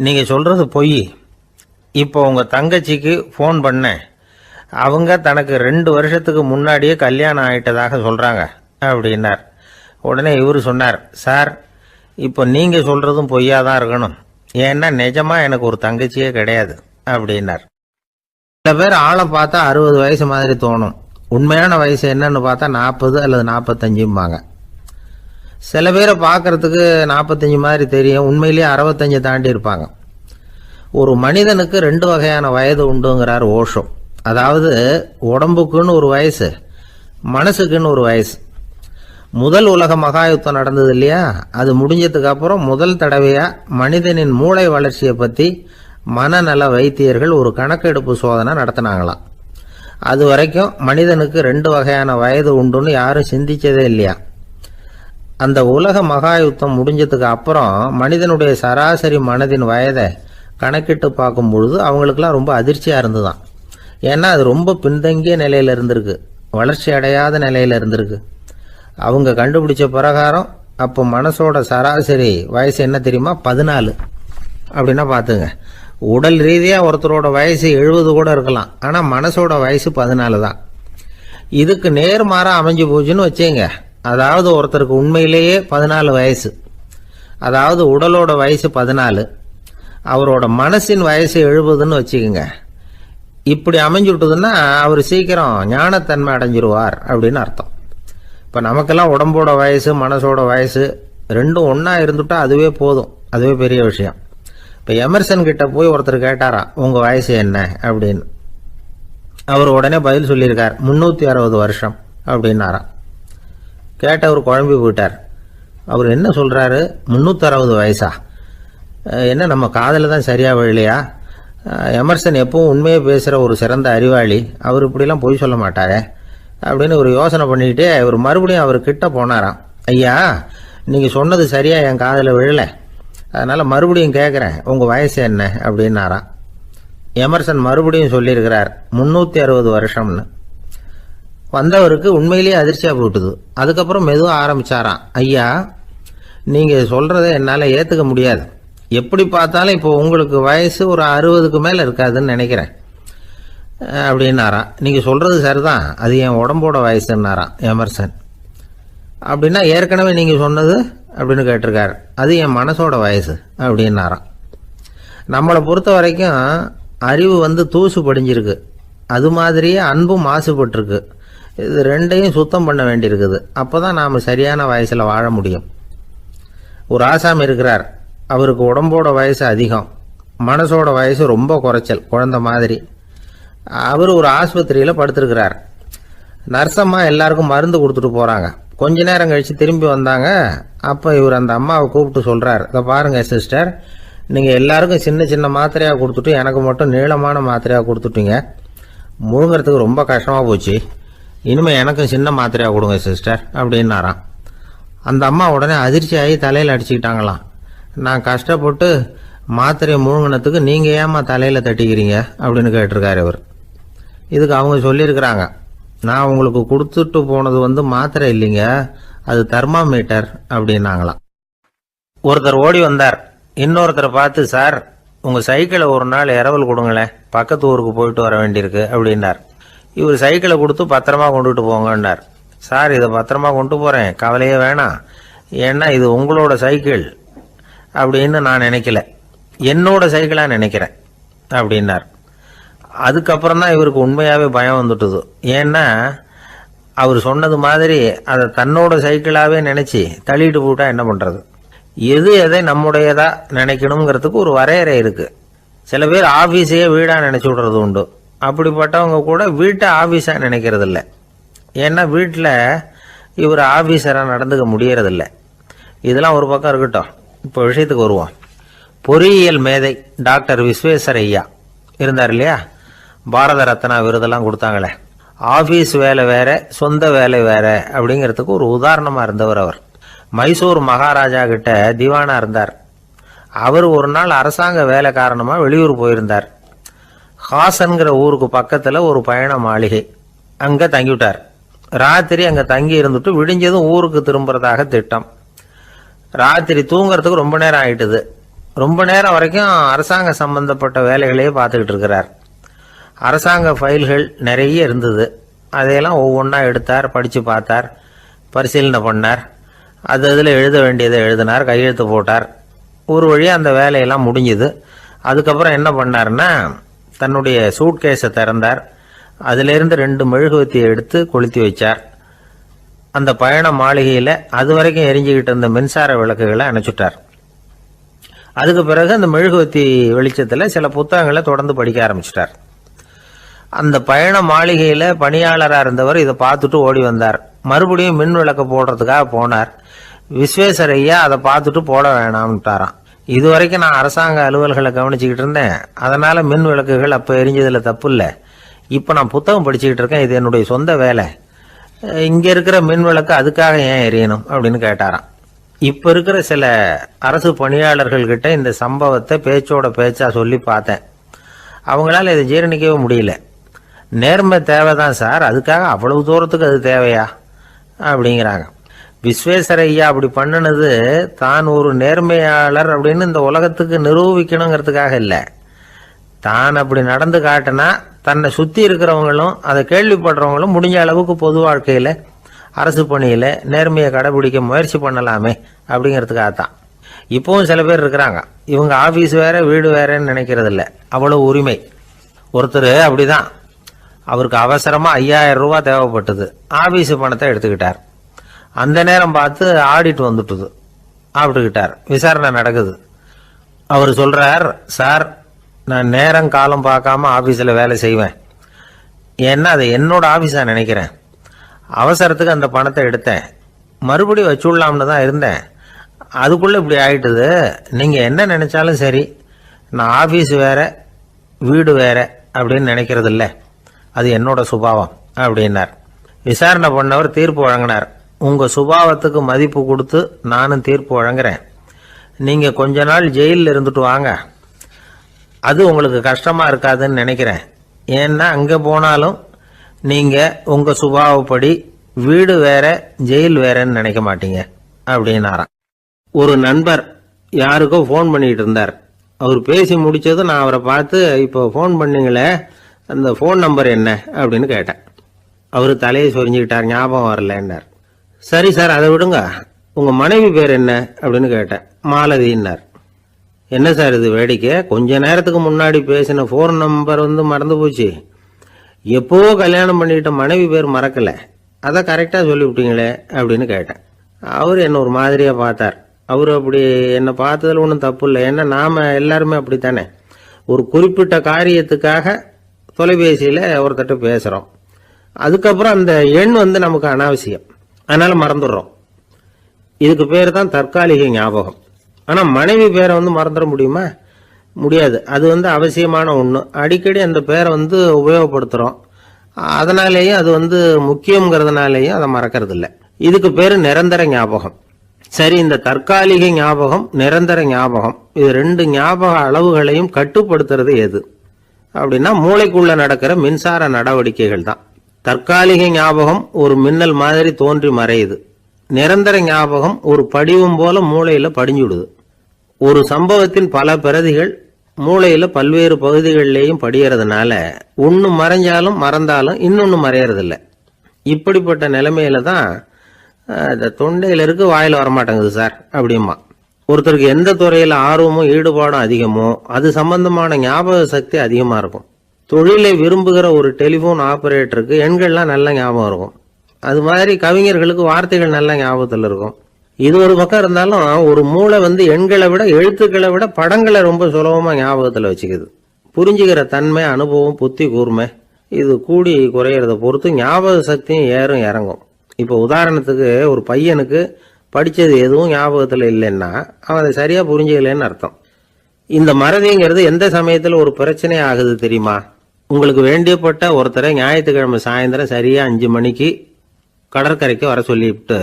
நீங்கள் சொல்கிறது பொய். இப்போ உங்கள் தங்கச்சிக்கு ஃபோன் பண்ணேன், அவங்க தனக்கு 2 வருஷத்துக்கு முன்னாடியே கல்யாணம் ஆகிட்டதாக சொல்கிறாங்க அப்படின்னார். உடனே இவர் சொன்னார், சார் இப்போ நீங்கள் சொல்கிறதும் பொய்யா தான் இருக்கணும், ஏன்னா நிஜமாக எனக்கு ஒரு தங்கச்சியே கிடையாது அப்படின்னார். சில பேர் ஆளை பார்த்தா 60 வயசு மாதிரி தோணும், உண்மையான வயசு என்னன்னு பார்த்தா 40 அல்லது 45 சில பேரை பார்க்கறதுக்கு 45 மாதிரி தெரியும், உண்மையிலேயே 65 தாண்டி இருப்பாங்க. ஒரு மனிதனுக்கு 2 வகையான வயது உண்டுங்கிறார் ஓஷோ. அதாவது உடம்புக்குன்னு ஒரு வயசு, மனசுக்குன்னு ஒரு வயசு. முதல் உலக மகாயுத்தம் நடந்தது இல்லையா, அது முடிஞ்சதுக்கு அப்புறம் முதல் தடவையா மனிதனின் மூளை வளர்ச்சியை பற்றி மனநல வைத்தியர்கள் ஒரு கணக்கெடுப்பு சோதனை நடத்தினாங்களாம். அது வரைக்கும் மனிதனுக்கு 2 வகையான வயது உண்டுன்னு யாரும் சிந்திச்சதே இல்லையா. அந்த உலக மகாயுத்தம் முடிஞ்சதுக்கு அப்புறம் மனிதனுடைய சராசரி மனதின் வயதை கணக்கிட்டு பார்க்கும் பொழுது அவங்களுக்குலாம் ரொம்ப அதிர்ச்சியாக இருந்துதான். ஏன்னா அது ரொம்ப பின்தங்கிய நிலையில் இருந்திருக்கு, வளர்ச்சி அடையாத நிலையில் இருந்திருக்கு. அவங்க கண்டுபிடிச்ச பிரகாரம் அப்போ மனசோட சராசரி வயசு என்ன தெரியுமா, 14. அப்படின்னா பார்த்துங்க, உடல் ரீதியாக ஒருத்தரோட வயசு 70 கூட இருக்கலாம், ஆனால் மனசோட வயசு 14 தான். இதுக்கு நேர்மாறாக அமைஞ்சு போச்சுன்னு வச்சுங்க. அதாவது ஒருத்தருக்கு உண்மையிலேயே 14 வயசு, அதாவது உடலோட வயசு 14, அவரோட மனசின் வயசு 70ன்னு வச்சுக்கோங்க. இப்படி அமைஞ்சுட்டுதுன்னா அவர் சீக்கிரம் ஞானத்தன்மை அடைஞ்சிருவார் அப்படின்னு அர்த்தம். இப்போ நமக்கெல்லாம் உடம்போட வயசு மனசோட வயசு ரெண்டும் ஒன்றா இருந்துட்டா அதுவே போதும், அதுவே பெரிய விஷயம். இப்போ எமர்சன் கிட்ட போய் ஒருத்தர் கேட்டாராம், உங்கள் வயசு என்ன அப்படின்னு. அவர் உடனே பதில் சொல்லியிருக்கார், 360 வருஷம் அப்படின்னாராம். கேட்டவர் குழம்பி போயிட்டார். அவர் என்ன சொல்கிறாரு, 360 வயசா, என்ன நம்ம காதில் தான் சரியாக விழலையா? எமர்சன் எப்பவும் உண்மையை பேசுகிற ஒரு சிறந்த அறிவாளி, அவர் இப்படிலாம் பொய் சொல்ல மாட்டாரே அப்படின்னு ஒரு யோசனை பண்ணிக்கிட்டே இவர் மறுபடியும் அவர் கிட்ட போனாராம். ஐயா நீங்கள் சொன்னது சரியாக என் காதில் விழலை, அதனால் மறுபடியும் கேட்குறேன், உங்கள் வயசு என்ன அப்படின்னாராம். எமர்சன் மறுபடியும் சொல்லியிருக்கிறார், 360 வருஷம்னு. வந்தவருக்கு உண்மையிலேயே அதிர்ச்சியாக போட்டுது. அதுக்கப்புறம் மெதுவாக ஆரம்பித்தாராம், ஐயா நீங்கள் சொல்கிறத என்னால் ஏற்றுக்க முடியாது, எப்படி பார்த்தாலும் இப்போ உங்களுக்கு வயசு ஒரு 60க்கு மேலே இருக்காதுன்னு நினைக்கிறேன் அப்படின்னாராம். நீங்கள் சொல்கிறது சரிதான், அது என் உடம்போட வயசுன்னாராம் எமர்சன். அப்படின்னா ஏற்கனவே நீங்கள் சொன்னது அப்படின்னு கேட்டிருக்காரு, அது என் மனசோட வயசு அப்படின்னாராம். நம்மளை பொறுத்த வரைக்கும் அறிவு தூசு படிஞ்சிருக்கு, அது மாதிரியே அன்பும் மாசுபட்டிருக்கு. இது ரெண்டையும் சுத்தம் பண்ண வேண்டியிருக்குது, அப்போ தான் நாம் சரியான வயசில் வாழ முடியும். ஒரு ஆசாமி இருக்கிறார், அவருக்கு உடம்போட வயசு அதிகம், மனசோட வயசு ரொம்ப குறைச்சல், குழந்தை மாதிரி. அவர் ஒரு ஆஸ்பத்திரியில் படுத்திருக்கிறார். நர்சம்மா எல்லாருக்கும் மருந்து கொடுத்துட்டு போகிறாங்க. கொஞ்ச நேரம் கழித்து திரும்பி வந்தாங்க. அப்போ இவர் அந்த அம்மாவை கூப்பிட்டு சொல்கிறார், இதை பாருங்கள் சிஸ்டர், நீங்கள் எல்லாருக்கும் சின்ன சின்ன மாத்திரையாக கொடுத்துட்டு எனக்கு மட்டும் நீளமான மாத்திரையாக கொடுத்துட்டீங்க, முழுங்கிறதுக்கு ரொம்ப கஷ்டமாக போச்சு, இனிமேல் எனக்கும் சின்ன மாத்திரையாக கொடுங்க சிஸ்டர் அப்படின்னாராம். அந்த அம்மா உடனே அதிர்ச்சியாகி தலையில் அடிச்சுக்கிட்டாங்களாம். நான் கஷ்டப்பட்டு மாத்திரையை முழுங்கினத்துக்கு நீங்கள் ஏமா தலையில் தட்டிக்கிறீங்க அப்படின்னு கேட்டிருக்காரு இவர். இதுக்கு அவங்க சொல்லியிருக்கிறாங்க, நான் உங்களுக்கு கொடுத்துட்டு போனது மாத்திரை இல்லைங்க, அது தெர்மாமீட்டர் அப்படின்னாங்களாம். ஒருத்தர் ஓடி வந்தார், இன்னொருத்தரை பார்த்து, சார் உங்கள் சைக்கிளை ஒரு நாள் இரவல் கொடுங்களேன், பக்கத்து ஊருக்கு போயிட்டு வர வேண்டியிருக்கு அப்படின்னார். இவர் சைக்கிளை கொடுத்து பத்திரமா கொண்டுட்டு போங்கன்னார். சார் இதை பத்திரமா கொண்டு போகிறேன், கவலையே வேணாம், ஏன்னா இது உங்களோட சைக்கிள் அப்படின்னு நான் நினைக்கல, என்னோட சைக்கிளாக நினைக்கிறேன் அப்படின்னார். அதுக்கப்புறம் தான் இவருக்கு உண்மையாகவே பயம் வந்துட்டுது. ஏன்னா அவர் சொன்னது மாதிரி அதை தன்னோட சைக்கிளாவே நினைச்சு தள்ளிட்டு போட்டா என்ன பண்றது? எது எதை நம்முடையதா நினைக்கணுங்கிறதுக்கு ஒரு வரையறை இருக்கு. சில பேர் ஆபீஸையே வீடா நினைச்சு விடுறது உண்டு. அப்படிப்பட்டவங்க கூட வீட்டை ஆபீஸா நினைக்கிறது இல்லை. ஏன்னா வீட்டில் இவர் ஆபீஸராக நடந்துக்க முடியறதில்ல. இதெல்லாம் ஒரு பக்கம் இருக்கட்டும். இப்போ விஷயத்துக்கு வருவோம். பொறியியல் மேதை டாக்டர் விஸ்வேஸ்வரய்யா இருந்தார் இல்லையா, பாரத ரத்னா விருதெல்லாம் கொடுத்தாங்களே. ஆபீஸ் வேலை வேற, சொந்த வேலை வேற அப்படிங்கிறதுக்கு ஒரு உதாரணமா இருந்தவர் அவர். மைசூர் மகாராஜா கிட்ட திவானா இருந்தார். அவர் ஒரு நாள் அரசாங்க வேலை காரணமா வெளியூர் போயிருந்தார். ஹாசன்கிற ஊருக்கு பக்கத்துல ஒரு பயண மாளிகை, அங்க தங்கிவிட்டார். ராத்திரி அங்க தங்கி இருந்துட்டு விடிஞ்சதும் ஊருக்கு திரும்புறதாக திட்டம். ராத்திரி தூங்குறதுக்கு ரொம்ப நேரம் ஆயிட்டுது. ரொம்ப நேரம் வரைக்கும் அரசாங்க சம்பந்தப்பட்ட வேலைகளையே பார்த்துக்கிட்டு இருக்கிறார். அரசாங்க ஃபைல்கள் நிறைய இருந்தது. அதையெல்லாம் ஒவ்வொன்றா எடுத்தார், படித்து பார்த்தார், பரிசீலனை பண்ணார். அதில் எழுத வேண்டியதை எழுதினார், கையெழுத்து போட்டார். ஒரு வழியாக அந்த வேலையெல்லாம் முடிஞ்சுது. அதுக்கப்புறம் என்ன பண்ணார்னா, தன்னுடைய சூட்கேஸை திறந்தார். அதிலிருந்து 2 மெழுகுவத்தியை எடுத்து கொளுத்தி வச்சார். அந்த பயண மாளிகையில் அது வரைக்கும் எரிஞ்சுக்கிட்டு இருந்த மின்சார விளக்குகளை அணைச்சுட்டார். அதுக்கு பிறகு அந்த மெழுகுவத்தி வெளிச்சத்தில் சில புத்தகங்களை தொடர்ந்து படிக்க ஆரம்பிச்சிட்டார். அந்த பயண மாளிகையில் பணியாளராக இருந்தவர் இதை பார்த்துட்டு ஓடி வந்தார். மறுபடியும் மின் விளக்க போடுறதுக்காக போனார். விஸ்வேஸ்வரய்யா அதை பார்த்துட்டு போட வேணாம்ட்டாராம். இது வரைக்கும் நான் அரசாங்க அலுவல்களை கவனிச்சுக்கிட்டு இருந்தேன், அதனால மின் விளக்குகள் அப்போ எரிஞ்சதில் தப்பு இல்லை. இப்போ நான் புத்தகம் படிச்சுக்கிட்டு இருக்கேன், இது என்னுடைய சொந்த வேலை. இங்கே இருக்கிற மின் விளக்கு அதுக்காக ஏன் எரியணும் அப்படின்னு கேட்டாராம். இப்போ இருக்கிற சில அரசு பணியாளர்கள்கிட்ட இந்த சம்பவத்தை பேச்சோட பேச்சா சொல்லி பார்த்தேன். அவங்களால இதை ஜீரணிக்கவே முடியல. நேர்மை தேவைதான் சார், அதுக்காக அவ்வளவு தூரத்துக்கு அது தேவையா அப்படிங்கிறாங்க. விஸ்வேஸ்வரய்யா அப்படி பண்ணினது தான் ஒரு நேர்மையாளர் அப்படின்னு இந்த உலகத்துக்கு நிரூபிக்கணுங்கிறதுக்காக இல்லை. தான் அப்படி நடந்து காட்டினா தன்னை சுற்றி இருக்கிறவங்களும் அதை கேள்விப்படுறவங்களும் முடிஞ்ச அளவுக்கு பொது வாழ்க்கையில் அரசு பணியில் நேர்மையை கடைபிடிக்க முயற்சி பண்ணலாமே அப்படிங்கிறதுக்காகத்தான். இப்போவும் சில பேர் இருக்கிறாங்க, இவங்க ஆஃபீஸ் வேற வீடு வேறன்னு நினைக்கிறது இல்லை, அவ்வளோ உரிமை. ஒருத்தர் அப்படிதான், அவருக்கு அவசரமாக 5000 ரூபா தேவைப்பட்டது. ஆஃபீஸு பணத்தை எடுத்துக்கிட்டார். அந்த நேரம் பார்த்து ஆடிட் வந்துட்டுது. ஆப்பிட்டுக்கிட்டார். விசாரணை நடக்குது. அவர் சொல்றார், சார் நான் நேரம் காலம் பார்க்காம ஆஃபீஸில் வேலை செய்வேன். ஏன்னா அதை என்னோட ஆஃபீஸாக நினைக்கிறேன். அவசரத்துக்கு அந்த பணத்தை எடுத்தேன், மறுபடியும் வச்சுடலாம்னு தான் இருந்தேன். அதுக்குள்ளே இப்படி ஆயிட்டுது. நீங்கள் என்ன நினைச்சாலும் சரி, நான் ஆஃபீஸ் வேற வீடு வேற அப்படின்னு நினைக்கிறது இல்லை, அது என்னோட சுபாவம் அப்படின்னார். விசாரணை பண்ணவர் தீர்ப்பு வழங்கினார். உங்கள் சுபாவத்துக்கு மதிப்பு கொடுத்து நானும் தீர்ப்பு வழங்குறேன். நீங்கள் கொஞ்ச நாள் ஜெயிலில் இருந்துட்டு வாங்க, அது உங்களுக்கு கஷ்டமாக இருக்காதுன்னு நினைக்கிறேன். ஏன்னா அங்கே போனாலும் நீங்கள் உங்கள் சுபாவப்படி வீடு வேற ஜெயில் வேறன்னு நினைக்க மாட்டீங்க அப்படின்னாராம். ஒரு நண்பர் யாருக்கோ ஃபோன் பண்ணிட்டு இருந்தார். அவர் பேசி முடிச்சதும் நான் அவரை பார்த்து, இப்போ ஃபோன் பண்ணீங்களே அந்த ஃபோன் நம்பர் என்ன அப்படின்னு கேட்டேன். அவர் தலையை சொரிஞ்சுக்கிட்டார், ஞாபகம் வரலன்னார். சரி சார் அதை விடுங்க, உங்கள் மனைவி பேர் என்ன அப்படின்னு கேட்டேன். மாலதின்னார். என்ன சார் இது வேடிக்கை, கொஞ்ச நேரத்துக்கு முன்னாடி பேசின ஃபோன் நம்பர் மறந்து போச்சு. எப்போ கல்யாணம் பண்ணிட்ட மனைவி பேர் மறக்கலை, அதை கரெக்டாக சொல்லிவிட்டீங்களே அப்படின்னு கேட்டேன். அவர் என்ன ஒரு மாதிரியாக பார்த்தார். அவர் அப்படி என்னை பார்த்ததில் ஒன்றும் தப்பு இல்லை, ஏன்னா நாம் எல்லாருமே அப்படித்தானே. ஒரு குறிப்பிட்ட காரியத்துக்காக தொலைபேசியில் ஒருத்தட்ட பேசுகிறோம், அதுக்கப்புறம் அந்த எண் நமக்கு அனாவசியம், அதனால் மறந்துடுறோம். இதுக்கு பேர் தான் தற்காலிக ஞாபகம். ஆனால் மனைவி பேரை மறந்துட முடியுமா? முடியாது. அது அவசியமான ஒன்று. அடிக்கடி அந்த பேரை உபயோகப்படுத்துகிறோம், அதனாலேயும் அது முக்கியங்கிறதுனாலேயும் அதை மறக்கிறது இல்லை. இதுக்கு பேர் நிரந்தர ஞாபகம். சரி, இந்த தற்காலிக ஞாபகம் நிரந்தர ஞாபகம் இது 2 ஞாபக அளவுகளையும் கட்டுப்படுத்துறது எது அப்படின்னா மூளைக்குள்ள நடக்கிற மின்சார நடவடிக்கைகள் தான். தற்காலிக ஞாபகம் ஒரு மின்னல் மாதிரி தோன்றி மறையுது. நிரந்தர ஞாபகம் ஒரு படிவம் போல மூளையில படிஞ்சுடுது. ஒரு சம்பவத்தின் பல பிரதிகள் மூளையில பல்வேறு பகுதிகளிலேயும் படியறதுனால ஒன்னு மறைஞ்சாலும் மறந்தாலும் இன்னொன்னு மறையறதில்ல. இப்படிப்பட்ட நிலைமையில தான் தொண்டையில இருக்கு, வாயில வரமாட்டேங்குது சார் அப்படிமா. ஒருத்தருக்கு எந்த துறையில ஆர்வமும் ஈடுபாடும் அதிகமோ அது சம்பந்தமான ஞாபக சக்தி அதிகமா இருக்கும். தொழிலை விரும்புகிற ஒரு டெலிபோன் ஆபரேட்டருக்கு எண்கள்லாம் நல்ல ஞாபகம் இருக்கும். அது மாதிரி கவிஞர்களுக்கு வார்த்தைகள் நல்ல ஞாபகத்தில் இருக்கும். இது ஒரு பக்கம் இருந்தாலும் ஒரு மூளை எண்களை விட எழுத்துக்களை விட படங்களை ரொம்ப சுலபமா ஞாபகத்தில் வச்சுக்குது. புரிஞ்சுக்கிற தன்மை, அனுபவம், புத்தி கூர்மை இது கூடி குறையிறத பொறுத்து ஞாபக சக்தியும் ஏறும் இறங்கும். இப்போ உதாரணத்துக்கு ஒரு பையனுக்கு படித்தது எதுவும் ஞாபகத்தில் இல்லைன்னா அவன் அதை சரியா புரிஞ்சுக்கலன்னு அர்த்தம். இந்த மறதிங்கிறது எந்த சமயத்தில் ஒரு பிரச்சனை ஆகுது தெரியுமா? உங்களுக்கு வேண்டியப்பட்ட ஒருத்தரை ஞாயிற்றுக்கிழமை சாயந்தரம் சரியா 5 மணிக்கு கடற்கரைக்கு வர சொல்லிவிட்டு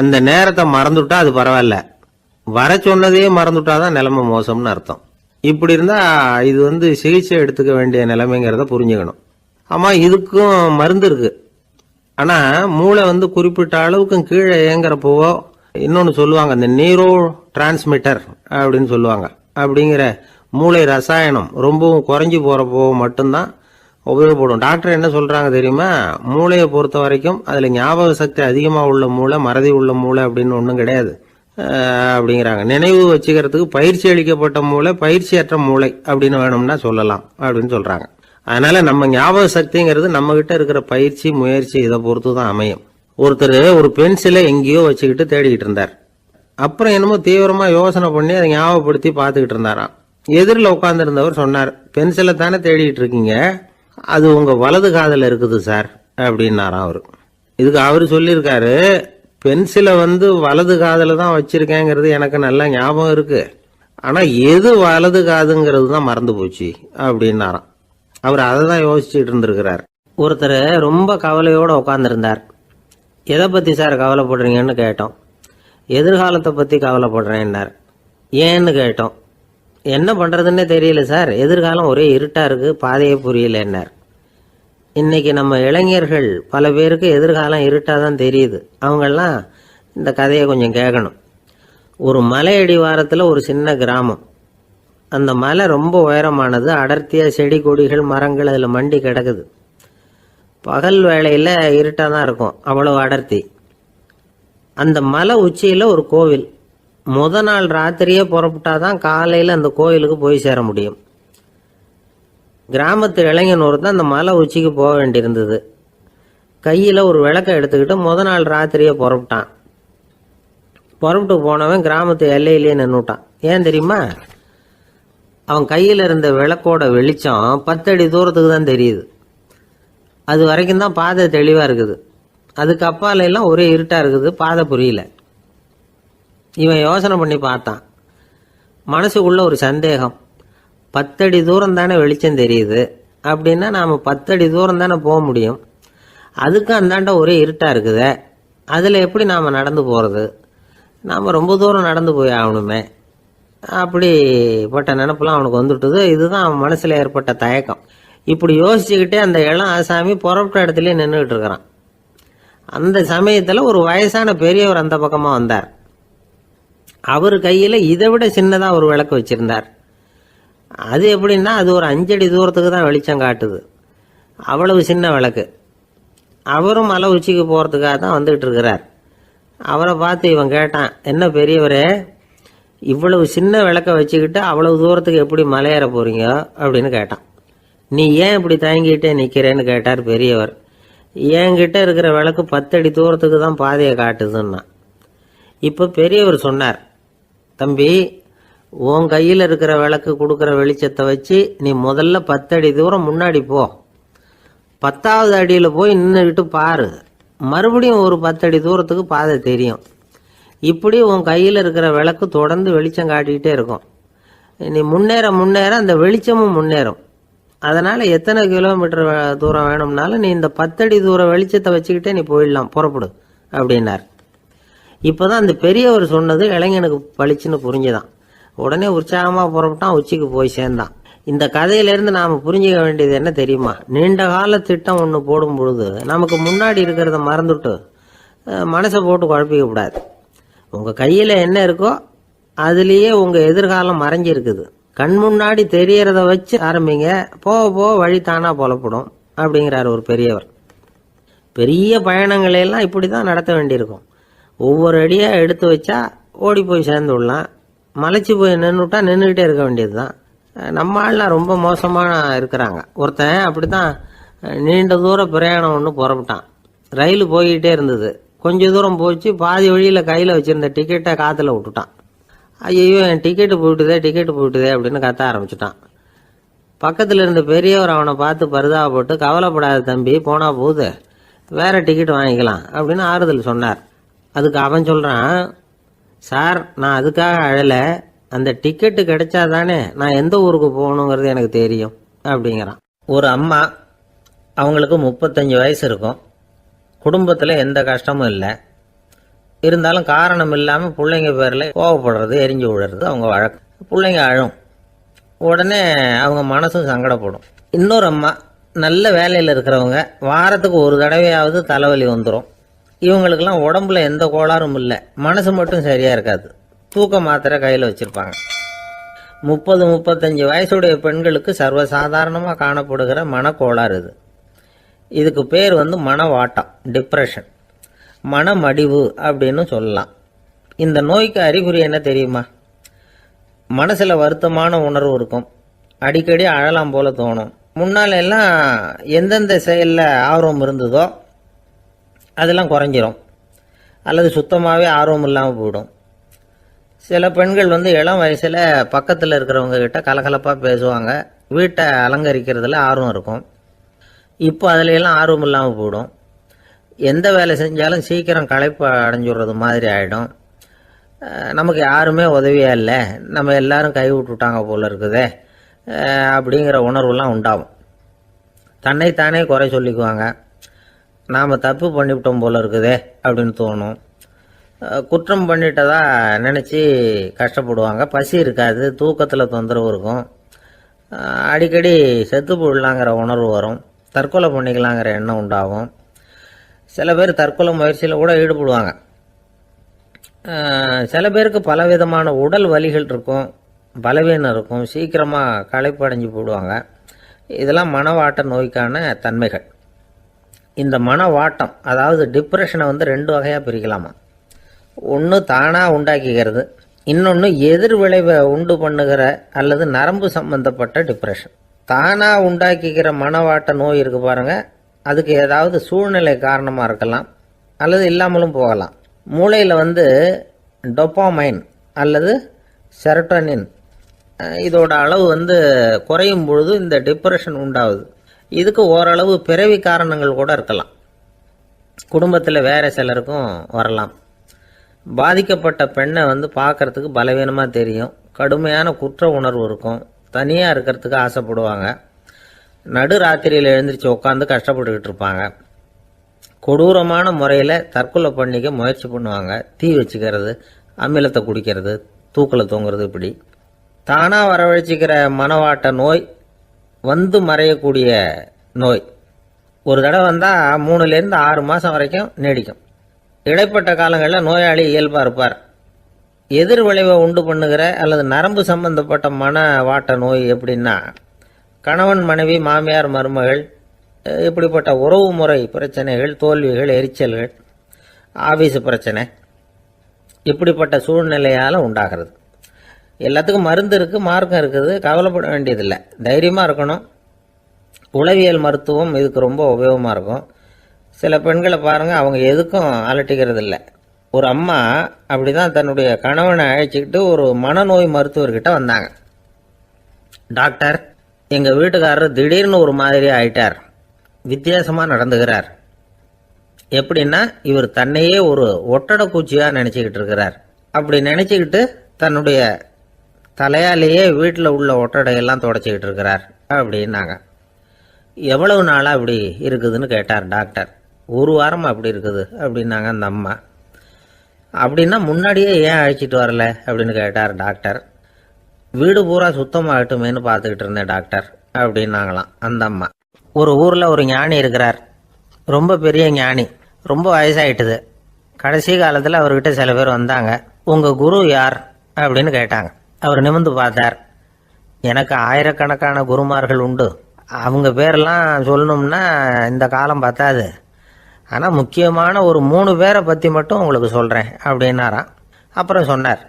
அந்த நேரத்தை மறந்துட்டா அது பரவாயில்ல, வர சொன்னதையே மறந்துட்டாதான் நிலைமை மோசம்னு அர்த்தம். இப்படி இருந்தா இது சிகிச்சை எடுத்துக்க வேண்டிய நிலைமைங்கிறத புரிஞ்சுக்கணும். ஆமா, இதுக்கும் மருந்து இருக்கு. ஆனா மூளை குறிப்பிட்ட அளவுக்கு கீழே இயங்குறப்போ இன்னொன்னு சொல்லுவாங்க, இந்த நியூரோ டிரான்ஸ்மிட்டர் அப்படின்னு சொல்லுவாங்க. அப்படிங்கிற மூளை ரசாயனம் ரொம்பவும் குறைஞ்சி போறப்போ மட்டும்தான் உபயோகப்படும். டாக்டர் என்ன சொல்றாங்க தெரியுமா? மூளையை பொறுத்த வரைக்கும் அதுல ஞாபக சக்தி அதிகமா உள்ள மூளை, மறதி உள்ள மூளை அப்படின்னு ஒன்றும் கிடையாது அப்படிங்கிறாங்க. நினைவு வச்சுக்கிறதுக்கு பயிற்சி அளிக்கப்பட்ட மூளை, பயிற்சியற்ற மூளை அப்படின்னு வேணும்னா சொல்லலாம் அப்படின்னு சொல்றாங்க. அதனால நம்ம ஞாபக சக்திங்கிறது நம்ம கிட்ட இருக்கிற பயிற்சி, முயற்சி இதை பொறுத்து தான் அமையும். ஒருத்தர் ஒரு பென்சிலை எங்கேயோ வச்சுக்கிட்டு தேடிக்கிட்டு இருந்தார். அப்புறம் என்னமோ தீவிரமா யோசனை பண்ணி அதை ஞாபகப்படுத்தி பார்த்துக்கிட்டு இருந்தாராம். எதிரில் உட்கார்ந்து இருந்தவர் சொன்னார், பென்சிலை தானே தேடிட்டு இருக்கீங்க, அது உங்க வலது காதில் இருக்குது சார் அப்படின்னாராம் அவரு. இதுக்கு அவரு சொல்லியிருக்காரு, பென்சிலை வலது காதில் தான் வச்சிருக்கேங்கிறது எனக்கு நல்லா ஞாபகம் இருக்கு, ஆனா எது வலது காதுங்கிறது தான் மறந்து போச்சு அப்படின்னாராம். அவர் அதை தான் யோசிச்சுட்டு இருந்திருக்கிறார். ஒருத்தர் ரொம்ப கவலையோட உட்காந்துருந்தார். எதை பத்தி சார் கவலைப்படுறீங்கன்னு கேட்டோம். எதிர்காலத்தை பத்தி கவலைப்படுறேன்னார். ஏன்னு கேட்டோம். என்ன பண்றதுன்னே தெரியல சார், எதிர்காலம் ஒரே இருட்டா இருக்கு, பாதையே புரியலன்னார். இன்னைக்கு நம்ம இளைஞர்கள் பல பேருக்கு எதிர்காலம் இருட்டா தான் தெரியுது. அவங்கெல்லாம் இந்த கதையை கொஞ்சம் கேட்கணும். ஒரு மலை அடிவாரத்தில் ஒரு சின்ன கிராமம். அந்த மலை ரொம்ப உயரமானது. அடர்த்தியா செடி கொடிகள் மரங்கள் அதில் மண்டி கிடக்குது. பகல் வேளையில் இருட்டாக தான் இருக்கும், அவ்வளவு அடர்த்தி. அந்த மலை உச்சியில் ஒரு கோவில். முத நாள் ராத்திரியே புறப்பட்டாதான் காலையில் அந்த கோயிலுக்கு போய் சேர முடியும். கிராமத்து இளைஞன் ஒருத்தன் அந்த மலை உச்சிக்கு போக வேண்டியிருந்தது. கையில் ஒரு விளக்கை எடுத்துக்கிட்டு முத நாள் ராத்திரியே புறப்பட்டான். புறப்பட்டு போனவன் கிராமத்து எல்லையிலேயே நின்றுட்டான். ஏன் தெரியுமா? அவன் கையில் இருந்த விளக்கோட வெளிச்சம் 10 அடி தூரத்துக்கு தான் தெரியுது. அது வரைக்கும் தான் பாதை தெளிவாக இருக்குது. அதுக்கு அப்பால எல்லாம் ஒரே இருட்டாக இருக்குது, பாதை புரியல. இவன் யோசனை பண்ணி பார்த்தான். மனசுக்குள்ள ஒரு சந்தேகம். 10 அடி தூரம் தானே வெளிச்சம் தெரியுது, அப்படின்னா நாம் 10 அடி தூரம் தானே போக முடியும். அதுக்கும் அந்தாண்ட ஒரே இருட்டாக இருக்குதே, அதில் எப்படி நாம் நடந்து போகிறது? நாம் ரொம்ப தூரம் நடந்து போய் ஆகணுமே. அப்படிப்பட்ட நினப்பெல்லாம் அவனுக்கு வந்துட்டுது. இதுதான் அவன் மனசில் ஏற்பட்ட தயக்கம். இப்படி யோசிச்சுக்கிட்டே அந்த இளம் ஆசாமி புறப்பட்ட இடத்துலயே நின்றுகிட்டு இருக்கிறான். அந்த சமயத்தில் ஒரு வயசான பெரியவர் அந்த பக்கமாக வந்தார். அவர் கையில் இதை விட சின்னதாக ஒரு விளக்கு வச்சிருந்தார். அது எப்படின்னா அது ஒரு 5 அடி தூரத்துக்கு தான் வெளிச்சம் காட்டுது. அவ்வளவு சின்ன விளக்கு. அவரும் மலை உச்சிக்கு போகிறதுக்காக தான் வந்துகிட்டு இருக்கிறார். அவரை பார்த்து இவன் கேட்டான், என்ன பெரியவரே, இவ்வளவு சின்ன விளக்க வச்சுக்கிட்டு அவ்வளவு தூரத்துக்கு எப்படி மலையேற போறீங்க அப்படின்னு கேட்டான். நீ ஏன் இப்படி தயங்கிட்டே நிற்கிறேன்னு கேட்டார் பெரியவர். என்கிட்ட இருக்கிற விளக்கு 10 அடி தூரத்துக்கு தான் பாதையை காட்டுதுன்னா. இப்போ பெரியவர் சொன்னார், தம்பி, உன் கையில் இருக்கிற விளக்கு கொடுக்குற வெளிச்சத்தை வச்சு நீ முதல்ல 10 அடி தூரம் முன்னாடி போ. 10வது அடியில் போய் நின்றுக்கிட்டு பாரு, மறுபடியும் ஒரு 10 அடி தூரத்துக்கு பாதை தெரியும். இப்படி உன் கையில் இருக்கிற விளக்கு தொடர்ந்து வெளிச்சம் காட்டிக்கிட்டே இருக்கும். நீ முன்னேற முன்னேற அந்த வெளிச்சமும் முன்னேறும். அதனால எத்தனை கிலோமீட்டர் தூரம் வேணும்னாலும் நீ இந்த 10 அடி தூரம் வெளிச்சத்தை வச்சுக்கிட்டே நீ போயிடலாம், புறப்படு அப்படின்னார். இப்போதான் அந்த பெரியவர் சொன்னது இளைஞனுக்கு பளிச்சுன்னு புரிஞ்சுதான். உடனே உற்சாகமாக புறப்பட்டான், உச்சிக்கு போய் சேர்ந்தான். இந்த கதையிலேருந்து நாம் புரிஞ்சுக்க வேண்டியது என்ன தெரியுமா? நீண்ட கால திட்டம் ஒன்று போடும் பொழுது நமக்கு முன்னாடி இருக்கிறத மறந்துட்டு மனசை போட்டு குழப்பிக்க கூடாது. உங்கள் கையில் என்ன இருக்கோ அதுலேயே உங்கள் எதிர்காலம் மறைஞ்சிருக்குது. கண் முன்னாடி தெரியறத வச்சு ஆரம்பிங்க, போக போக வழி தானா புலப்படும் அப்படிங்கிறார் ஒரு பெரியவர். பெரிய பயணங்களையெல்லாம் இப்படி தான் நடத்த வேண்டியிருக்கும். ஒவ்வொரு அடியாக எடுத்து வச்சா ஓடி போய் சேர்ந்து விடலாம். மலைச்சு போய் நின்றுட்டா நின்றுக்கிட்டே இருக்க வேண்டியது தான். நம்ம ஆள்லாம் ரொம்ப மோசமான இருக்கிறாங்க. ஒருத்தன் அப்படி தான் நீண்ட தூர பிரயாணம் ஒன்று புறப்பட்டான். ரயில் போய்கிட்டே இருந்தது. கொஞ்ச தூரம் போச்சு, பாதி வழியில் கையில் வச்சுருந்த டிக்கெட்டை காற்றுல விட்டுட்டான். ஐயோ, என் டிக்கெட்டு போயிட்டுதே அப்படின்னு கத்த ஆரம்பிச்சுட்டான். பக்கத்தில் இருந்த பெரியவர் அவனை பார்த்து பரிதாபப்பட்டு, கவலைப்படாத தம்பி, போனா போகுது, வேற டிக்கெட் வாங்கிக்கலாம் அப்படின்னு ஆறுதல் சொன்னார். அதுக்கு அவன் சொல்கிறான், சார், நான் அதுக்காக அழலை, அந்த டிக்கெட்டு கிடைச்சா தானே நான் எந்த ஊருக்கு போகணுங்கிறது எனக்கு தெரியும் அப்படிங்கிறான். ஒரு அம்மா, அவங்களுக்கு 35 வயசு இருக்கும், குடும்பத்தில் எந்த கஷ்டமும் இல்லை, இருந்தாலும் காரணம் இல்லாமல் பிள்ளைங்க பேரில் கோவப்படுறது, எரிஞ்சு விடுறது அவங்க வழக்கம். பிள்ளைங்க அழும், உடனே அவங்க மனசும் சங்கடப்படும். இன்னொரு அம்மா, நல்ல வேலையில் இருக்கிறவங்க, வாரத்துக்கு ஒரு தடவையாவது தலைவலி வந்துடும். இவங்களுக்கெல்லாம் உடம்புல எந்த கோளாறும் இல்லை, மனசு மட்டும் சரியாக இருக்காது, தூக்க மாத்திரை கையில் வச்சுருப்பாங்க. 30-35 வயசுடைய பெண்களுக்கு சர்வசாதாரணமாக காணப்படுகிற மனக்கோளாறு இது. இதுக்கு பேர் மனவாட்டம், டிப்ரெஷன், மனமடிவு அப்படின்னு சொல்லலாம். இந்த நோய்க்கு அறிகுறி என்ன தெரியுமா? மனசில் வருத்தமான உணர்வு இருக்கும், அடிக்கடி அழலாம் போல தோணும், முன்னால எல்லாம் எந்தெந்த செயலில் ஆர்வம் இருந்ததோ அதெல்லாம் குறைஞ்சிரும், அல்லது சுத்தமாகவே ஆர்வம் இல்லாமல் போயிடும். சில பெண்கள் இளம் வயசில் பக்கத்தில் இருக்கிறவங்க கிட்ட கலகலப்பாக பேசுவாங்க, வீட்டை அலங்கரிக்கிறதுல ஆர்வம் இருக்கும். இப்போ அதுலையெல்லாம் ஆர்வம் இல்லாமல் போயிடும். எந்த வேலை செஞ்சாலும் சீக்கிரம் களைப்பு அடைஞ்சுடுறது மாதிரி ஆகிடும். நமக்கு யாருமே உதவியாக இல்லை, நம்ம எல்லாரும் கை விட்டுட்டாங்க போல இருக்குதே அப்படிங்கிற உணர்வுலாம் உண்டாகும். தன்னைத்தானே குறை சொல்லிக்குவாங்க, நாம் தப்பு பண்ணிவிட்டோம் போல இருக்குதே அப்படின்னு தோணும். குற்றம் பண்ணிட்டதா நினச்சி கஷ்டப்படுவாங்க. பசி இருக்காது, தூக்கத்தில் தொந்தரவு இருக்கும், அடிக்கடி செத்து போடலாங்கிற உணர்வு வரும், தற்கொலை பண்ணிக்கலாங்கிற எண்ணம் உண்டாகும். சில பேர் தற்கொலை முயற்சியில் கூட ஈடுபடுவாங்க. சில பேருக்கு பலவிதமான உடல் வலிகள் இருக்கும், பலவீனம் இருக்கும், சீக்கிரமாக களைப்படைஞ்சு போடுவாங்க. இதெல்லாம் மனவாட்ட நோய்க்கான தன்மைகள். இந்த மனவாட்டம், அதாவது டிப்ரெஷனை 2 வகையாக பிரிக்கலாமா. ஒன்று தானாக உண்டாக்கிக்கிறது, இன்னொன்று எதிர் விளைவை உண்டு பண்ணுகிற அல்லது நரம்பு சம்பந்தப்பட்ட டிப்ரெஷன். தானாக உண்டாக்கிக்கிற மனவாட்ட நோய் இருக்குது பாருங்கள், அதுக்கு ஏதாவது சூழ்நிலை காரணமாக இருக்கலாம், அல்லது இல்லாமலும் போகலாம். மூளையில் டொப்பாமைன் அல்லது செரட்டோனின் இதோட அளவு குறையும் பொழுது இந்த டிப்ரெஷன் உண்டாகுது. இதுக்கு ஓரளவு பிறவி காரணங்கள் கூட இருக்கலாம், குடும்பத்தில் வேற சிலருக்கும் வரலாம். பாதிக்கப்பட்ட பெண்ணை பார்க்கறதுக்கு பலவீனமாக தெரியும், கடுமையான குற்ற உணர்வு இருக்கும், தனியாக இருக்கிறதுக்கு ஆசைப்படுவாங்க, நடு ராத்திரியில் எழுந்திரிச்சு உட்காந்து கஷ்டப்பட்டுக்கிட்டு இருப்பாங்க, கொடூரமான முறையில் தற்கொலை பண்ணிக்க முயற்சி பண்ணுவாங்க, தீ வச்சுக்கிறது, அமிலத்தை குடிக்கிறது, தூக்கில் தொங்குறது. இப்படி தானாக வரவழைச்சிக்கிற மனவாட்ட நோய் மறையக்கூடிய நோய். ஒரு தடவை வந்தால் 3லேருந்து 6 மாதம் வரைக்கும் நீடிக்கும். இடைப்பட்ட காலங்களில் நோயாளி இயல்பாக இருப்பார். எதிர் விளைவை உண்டு பண்ணுகிற அல்லது நரம்பு சம்பந்தப்பட்ட மனவாட்ட நோய் எப்படின்னா, கணவன் மனைவி, மாமியார் மருமகள், இப்படிப்பட்ட உறவு முறை பிரச்சனைகள், தோல்விகள், எரிச்சல்கள், ஆபீஸ் பிரச்சனை, இப்படிப்பட்ட சூழ்நிலையால் உண்டாகிறது. எல்லாத்துக்கும் மருந்து இருக்குது, மார்க்கம் இருக்குது, கவலைப்பட வேண்டியதில்லை, தைரியமாக இருக்கணும். உளவியல் மருத்துவம் இதுக்கு ரொம்ப உபயோகமாக இருக்கும். சில பெண்களை பாருங்கள், அவங்க எதுக்கும் அலட்டிக்கிறது இல்லை. ஒரு அம்மா அப்படி தான் தன்னுடைய கணவனை அழைச்சிக்கிட்டு ஒரு மனநோய் மருத்துவர்கிட்ட வந்தாங்க. டாக்டர், எங்கள் வீட்டுக்காரர் திடீர்னு ஒரு மாதிரி ஆயிட்டார், வித்தியாசமாக நடந்துகிறார். எப்படின்னா, இவர் தன்னையே ஒரு ஒட்டடை பூச்சியாக நினச்சிக்கிட்டு இருக்கிறார். அப்படி நினச்சிக்கிட்டு தன்னுடைய தலையாலேயே வீட்டில் உள்ள ஒட்டடையெல்லாம் தொடச்சிக்கிட்டு இருக்கிறார் அப்படின்னாங்க. எவ்வளவு நாளாக அப்படி இருக்குதுன்னு கேட்டார் டாக்டர். 1 வாரமாக அப்படி இருக்குது அப்படின்னாங்க அந்த அம்மா. அப்படின்னா முன்னாடியே ஏன் அழைச்சிட்டு வரல அப்படின்னு கேட்டார் டாக்டர். வீடு பூரா சுத்தமாகட்டுமேனு பார்த்துக்கிட்டு இருந்தேன் டாக்டர் அப்படின்னாங்களாம் அந்த அம்மா. ஒரு ஊரில் ஒரு ஞானி இருக்கிறார், ரொம்ப பெரிய ஞானி, ரொம்ப வயசாயிட்டுது. கடைசி காலத்தில் அவர்கிட்ட சில பேர் வந்தாங்க. உங்கள் குரு யார் அப்படின்னு கேட்டாங்க. அவர் நிமிர்ந்து பார்த்தார். எனக்கு ஆயிரக்கணக்கான குருமார்கள் உண்டு, அவங்க பேரெல்லாம் சொல்லணும்னா இந்த காலம் பத்தாது, ஆனால் முக்கியமான ஒரு 3 பேரை பற்றி மட்டும் உங்களுக்கு சொல்கிறேன் அப்படின்னாராம். அப்புறம் சொன்னார்,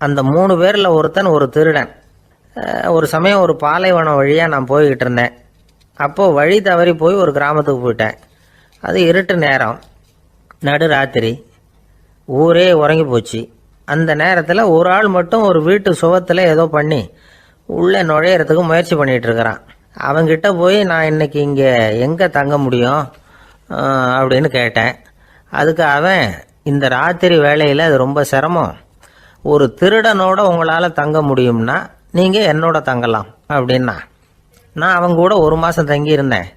அந்த 3 பேரில் ஒருத்தன் ஒரு திருடன். ஒரு சமயம் ஒரு பாலைவனம் வழியாக நான் போய்கிட்டு இருந்தேன். அப்போது வழி தவறி போய் ஒரு கிராமத்துக்கு போயிட்டேன். அது இருட்டு நேரம், நடு ராத்திரி, ஊரே உறங்கி போச்சு. அந்த நேரத்தில் ஒரு ஆள் மட்டும் ஒரு வீட்டு சுவத்தில் ஏதோ பண்ணி உள்ளே நுழையிறதுக்கு முயற்சி பண்ணிகிட்டு இருக்கிறான். அவங்கிட்ட போய் நான் இன்னைக்கு இங்கே எங்கே தங்க முடியும் அப்படின்னு கேட்டேன். அதுக்கு அவன், இந்த ராத்திரி வேளையில் அது ரொம்ப சிரமம், ஒரு திருடனோட உங்களால் தங்க முடியும்னா நீங்கள் என்னோட தங்கலாம் அப்படின்னா. நான் அவங்க கூட 1 மாதம் தங்கியிருந்தேன்.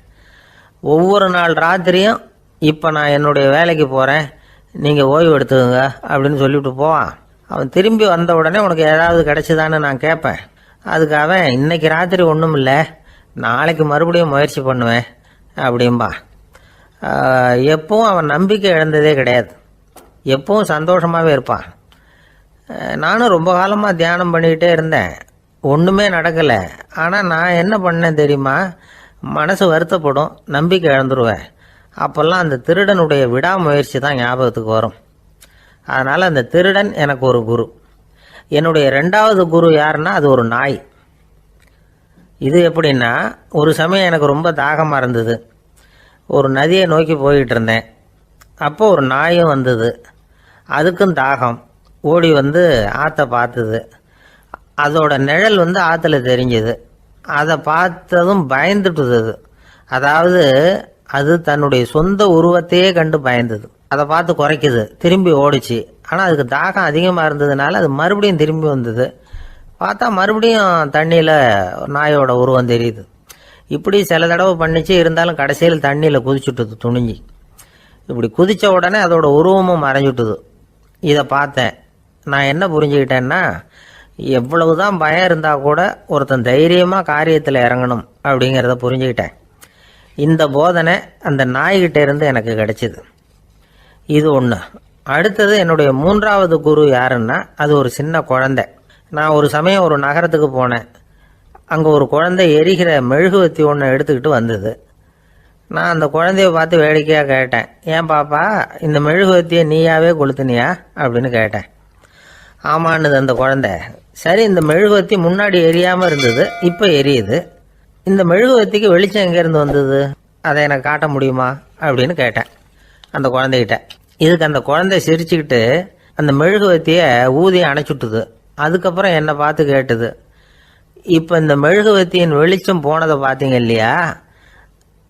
ஒவ்வொரு நாள் ராத்திரியும் இப்போ நான் என்னுடைய வேலைக்கு போகிறேன், நீங்கள் ஓய்வு எடுத்துக்கோங்க அப்படின்னு சொல்லிவிட்டு போவான். அவன் திரும்பி வந்த உடனே உனக்கு ஏதாவது கிடைச்சிதான்னு நான் கேட்பேன். அதுக்கு அவன், இன்னைக்கு ராத்திரி ஒன்றும் இல்லை, நாளைக்கு மறுபடியும் முயற்சி பண்ணுவேன் அப்படின்பா. எப்பவும் அவன் நம்பிக்கை இழந்ததே கிடையாது, எப்பவும் சந்தோஷமாகவே இருப்பான். நானும் ரொம்ப காலமாக தியானம் பண்ணிக்கிட்டே இருந்தேன், ஒன்றுமே நடக்கலை. ஆனால் நான் என்ன பண்ணேன் தெரியுமா, மனசு வருத்தப்படும், நம்பிக்கை இழந்துருவேன். அப்போல்லாம் அந்த திருடனுடைய விடாமுயற்சி தான் ஞாபகத்துக்கு வரும். அதனால் அந்த திருடன் எனக்கு ஒரு குரு. என்னுடைய 2வது குரு யாருன்னா அது ஒரு நாய். இது எப்படின்னா, ஒரு சமயம் எனக்கு ரொம்ப தாகமாக இருந்தது, ஒரு நதியை நோக்கி போய்கிட்டு இருந்தேன். அப்போ ஒரு நாயும் வந்தது, அதுக்கும் தாகம், ஓடி வந்து ஆற்றை பார்த்தது. அதோட நிழல் வந்து ஆற்றுல தெரிஞ்சுது. அதை பார்த்ததும் பயந்துட்டுது. அதாவது அது தன்னுடைய சொந்த உருவத்தையே கண்டு பயந்தது. அதை பார்த்து குறைக்குது, திரும்பி ஓடிச்சு. ஆனால் அதுக்கு தாகம் அதிகமாக இருந்ததுனால அது மறுபடியும் திரும்பி வந்தது. பார்த்தா மறுபடியும் தண்ணியில் நாயோட உருவம் தெரியுது. இப்படி சில தடவை பண்ணிச்சு. இருந்தாலும் கடைசியில் தண்ணியில் குதிச்சுட்டுது துணிஞ்சி. இப்படி குதித்த உடனே அதோட உருவமும் மறைஞ்சுட்டுது. இதை பார்த்தேன். நான் என்ன புரிஞ்சுக்கிட்டேன்னா, எவ்வளவுதான் பயம் இருந்தால் கூட ஒருத்தன் தைரியமாக காரியத்தில் இறங்கணும் அப்படிங்கிறத புரிஞ்சுக்கிட்டேன். இந்த போதனை அந்த நாய்கிட்ட இருந்து எனக்கு கிடைச்சிது. இது ஒன்று. அடுத்தது என்னுடைய 3வது குரு யாருன்னா அது ஒரு சின்ன குழந்தை. நான் ஒரு சமயம் ஒரு நகரத்துக்கு போனேன். அங்கே ஒரு குழந்தை எரிகிற மெழுகுவத்தி ஒன்று எடுத்துக்கிட்டு வந்தது. நான் அந்த குழந்தைய பார்த்து வேடிக்கையாக கேட்டேன், ஏன் பாப்பா இந்த மெழுகுவத்தியை நீயாவே கொளுத்துனியா அப்படின்னு கேட்டேன். ஆமான்னுது அந்த குழந்தை. சரி, இந்த மெழுகுவத்தி முன்னாடி எரியாமல் இருந்தது, இப்போ எரியுது. இந்த மெழுகுவத்திக்கு வெளிச்சம் எங்கேருந்து வந்தது, அதை எனக்கு காட்ட முடியுமா அப்படின்னு கேட்டேன் அந்த குழந்தைகிட்ட. இதுக்கு அந்த குழந்தை சிரிச்சுக்கிட்டு அந்த மெழுகுவத்தியை ஊதி அணைச்சுட்டுது. அதுக்கப்புறம் என்னை பார்த்து கேட்டுது, இப்போ இந்த மெழுகுவத்தியின் வெளிச்சம் போனதை பார்த்தீங்க இல்லையா,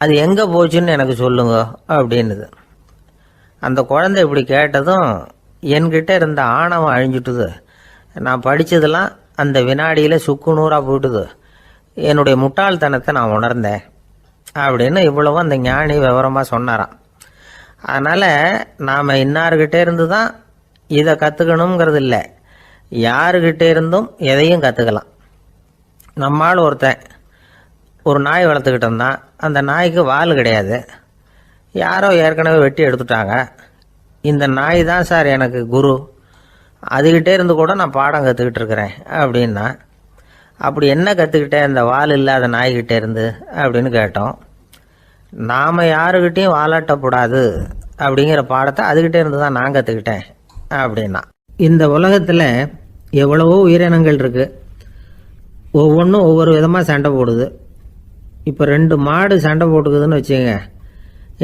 அது எங்கே போச்சுன்னு எனக்கு சொல்லுங்க அப்படின்னுது. அந்த குழந்தை இப்படி கேட்டதும் என்கிட்ட இருந்த ஆணவம் அழிஞ்சுட்டுது. நான் படித்ததெல்லாம் அந்த வினாடியில் சுக்கு நூறாக போயிட்டுது. என்னுடைய முட்டாள்தனத்தை நான் உணர்ந்தேன் அப்படின்னு இவ்வளவும் அந்த ஞானி விவரமாக சொன்னாராம். அதனால் நாம் இன்னார்கிட்ட இருந்து தான் இதை கற்றுக்கணுங்கிறது இல்லை, யாருக்கிட்ட இருந்தும் எதையும் கற்றுக்கலாம். நம்மால் ஒருத்தன் ஒரு நாய் வளர்த்துக்கிட்டு இருந்தான். அந்த நாய்க்கு வால் கிடையாது, யாரோ ஏற்கனவே வெட்டி எடுத்துட்டாங்க. இந்த நாய் தான் சார் எனக்கு குரு, அதுகிட்டே இருந்து கூட நான் பாடம் கற்றுக்கிட்டு இருக்கிறேன் அப்படின்னா. அப்படி என்ன கற்றுக்கிட்டேன் இந்த வால் இல்லாத நாய்கிட்டே இருந்து அப்படின்னு கேட்டோம். நாம் யாருக்கிட்டையும் வாலாட்டக்கூடாது அப்படிங்கிற பாடத்தை அதுகிட்டே இருந்து தான் நான் கற்றுக்கிட்டேன் அப்படின்னா. இந்த உலகத்தில் எவ்வளவோ உயிரினங்கள் இருக்குது, ஒவ்வொன்றும் ஒவ்வொரு விதமாக சண்டை போடுது. இப்போ 2 மாடு சண்டை போட்டுக்குதுன்னு வச்சுங்க,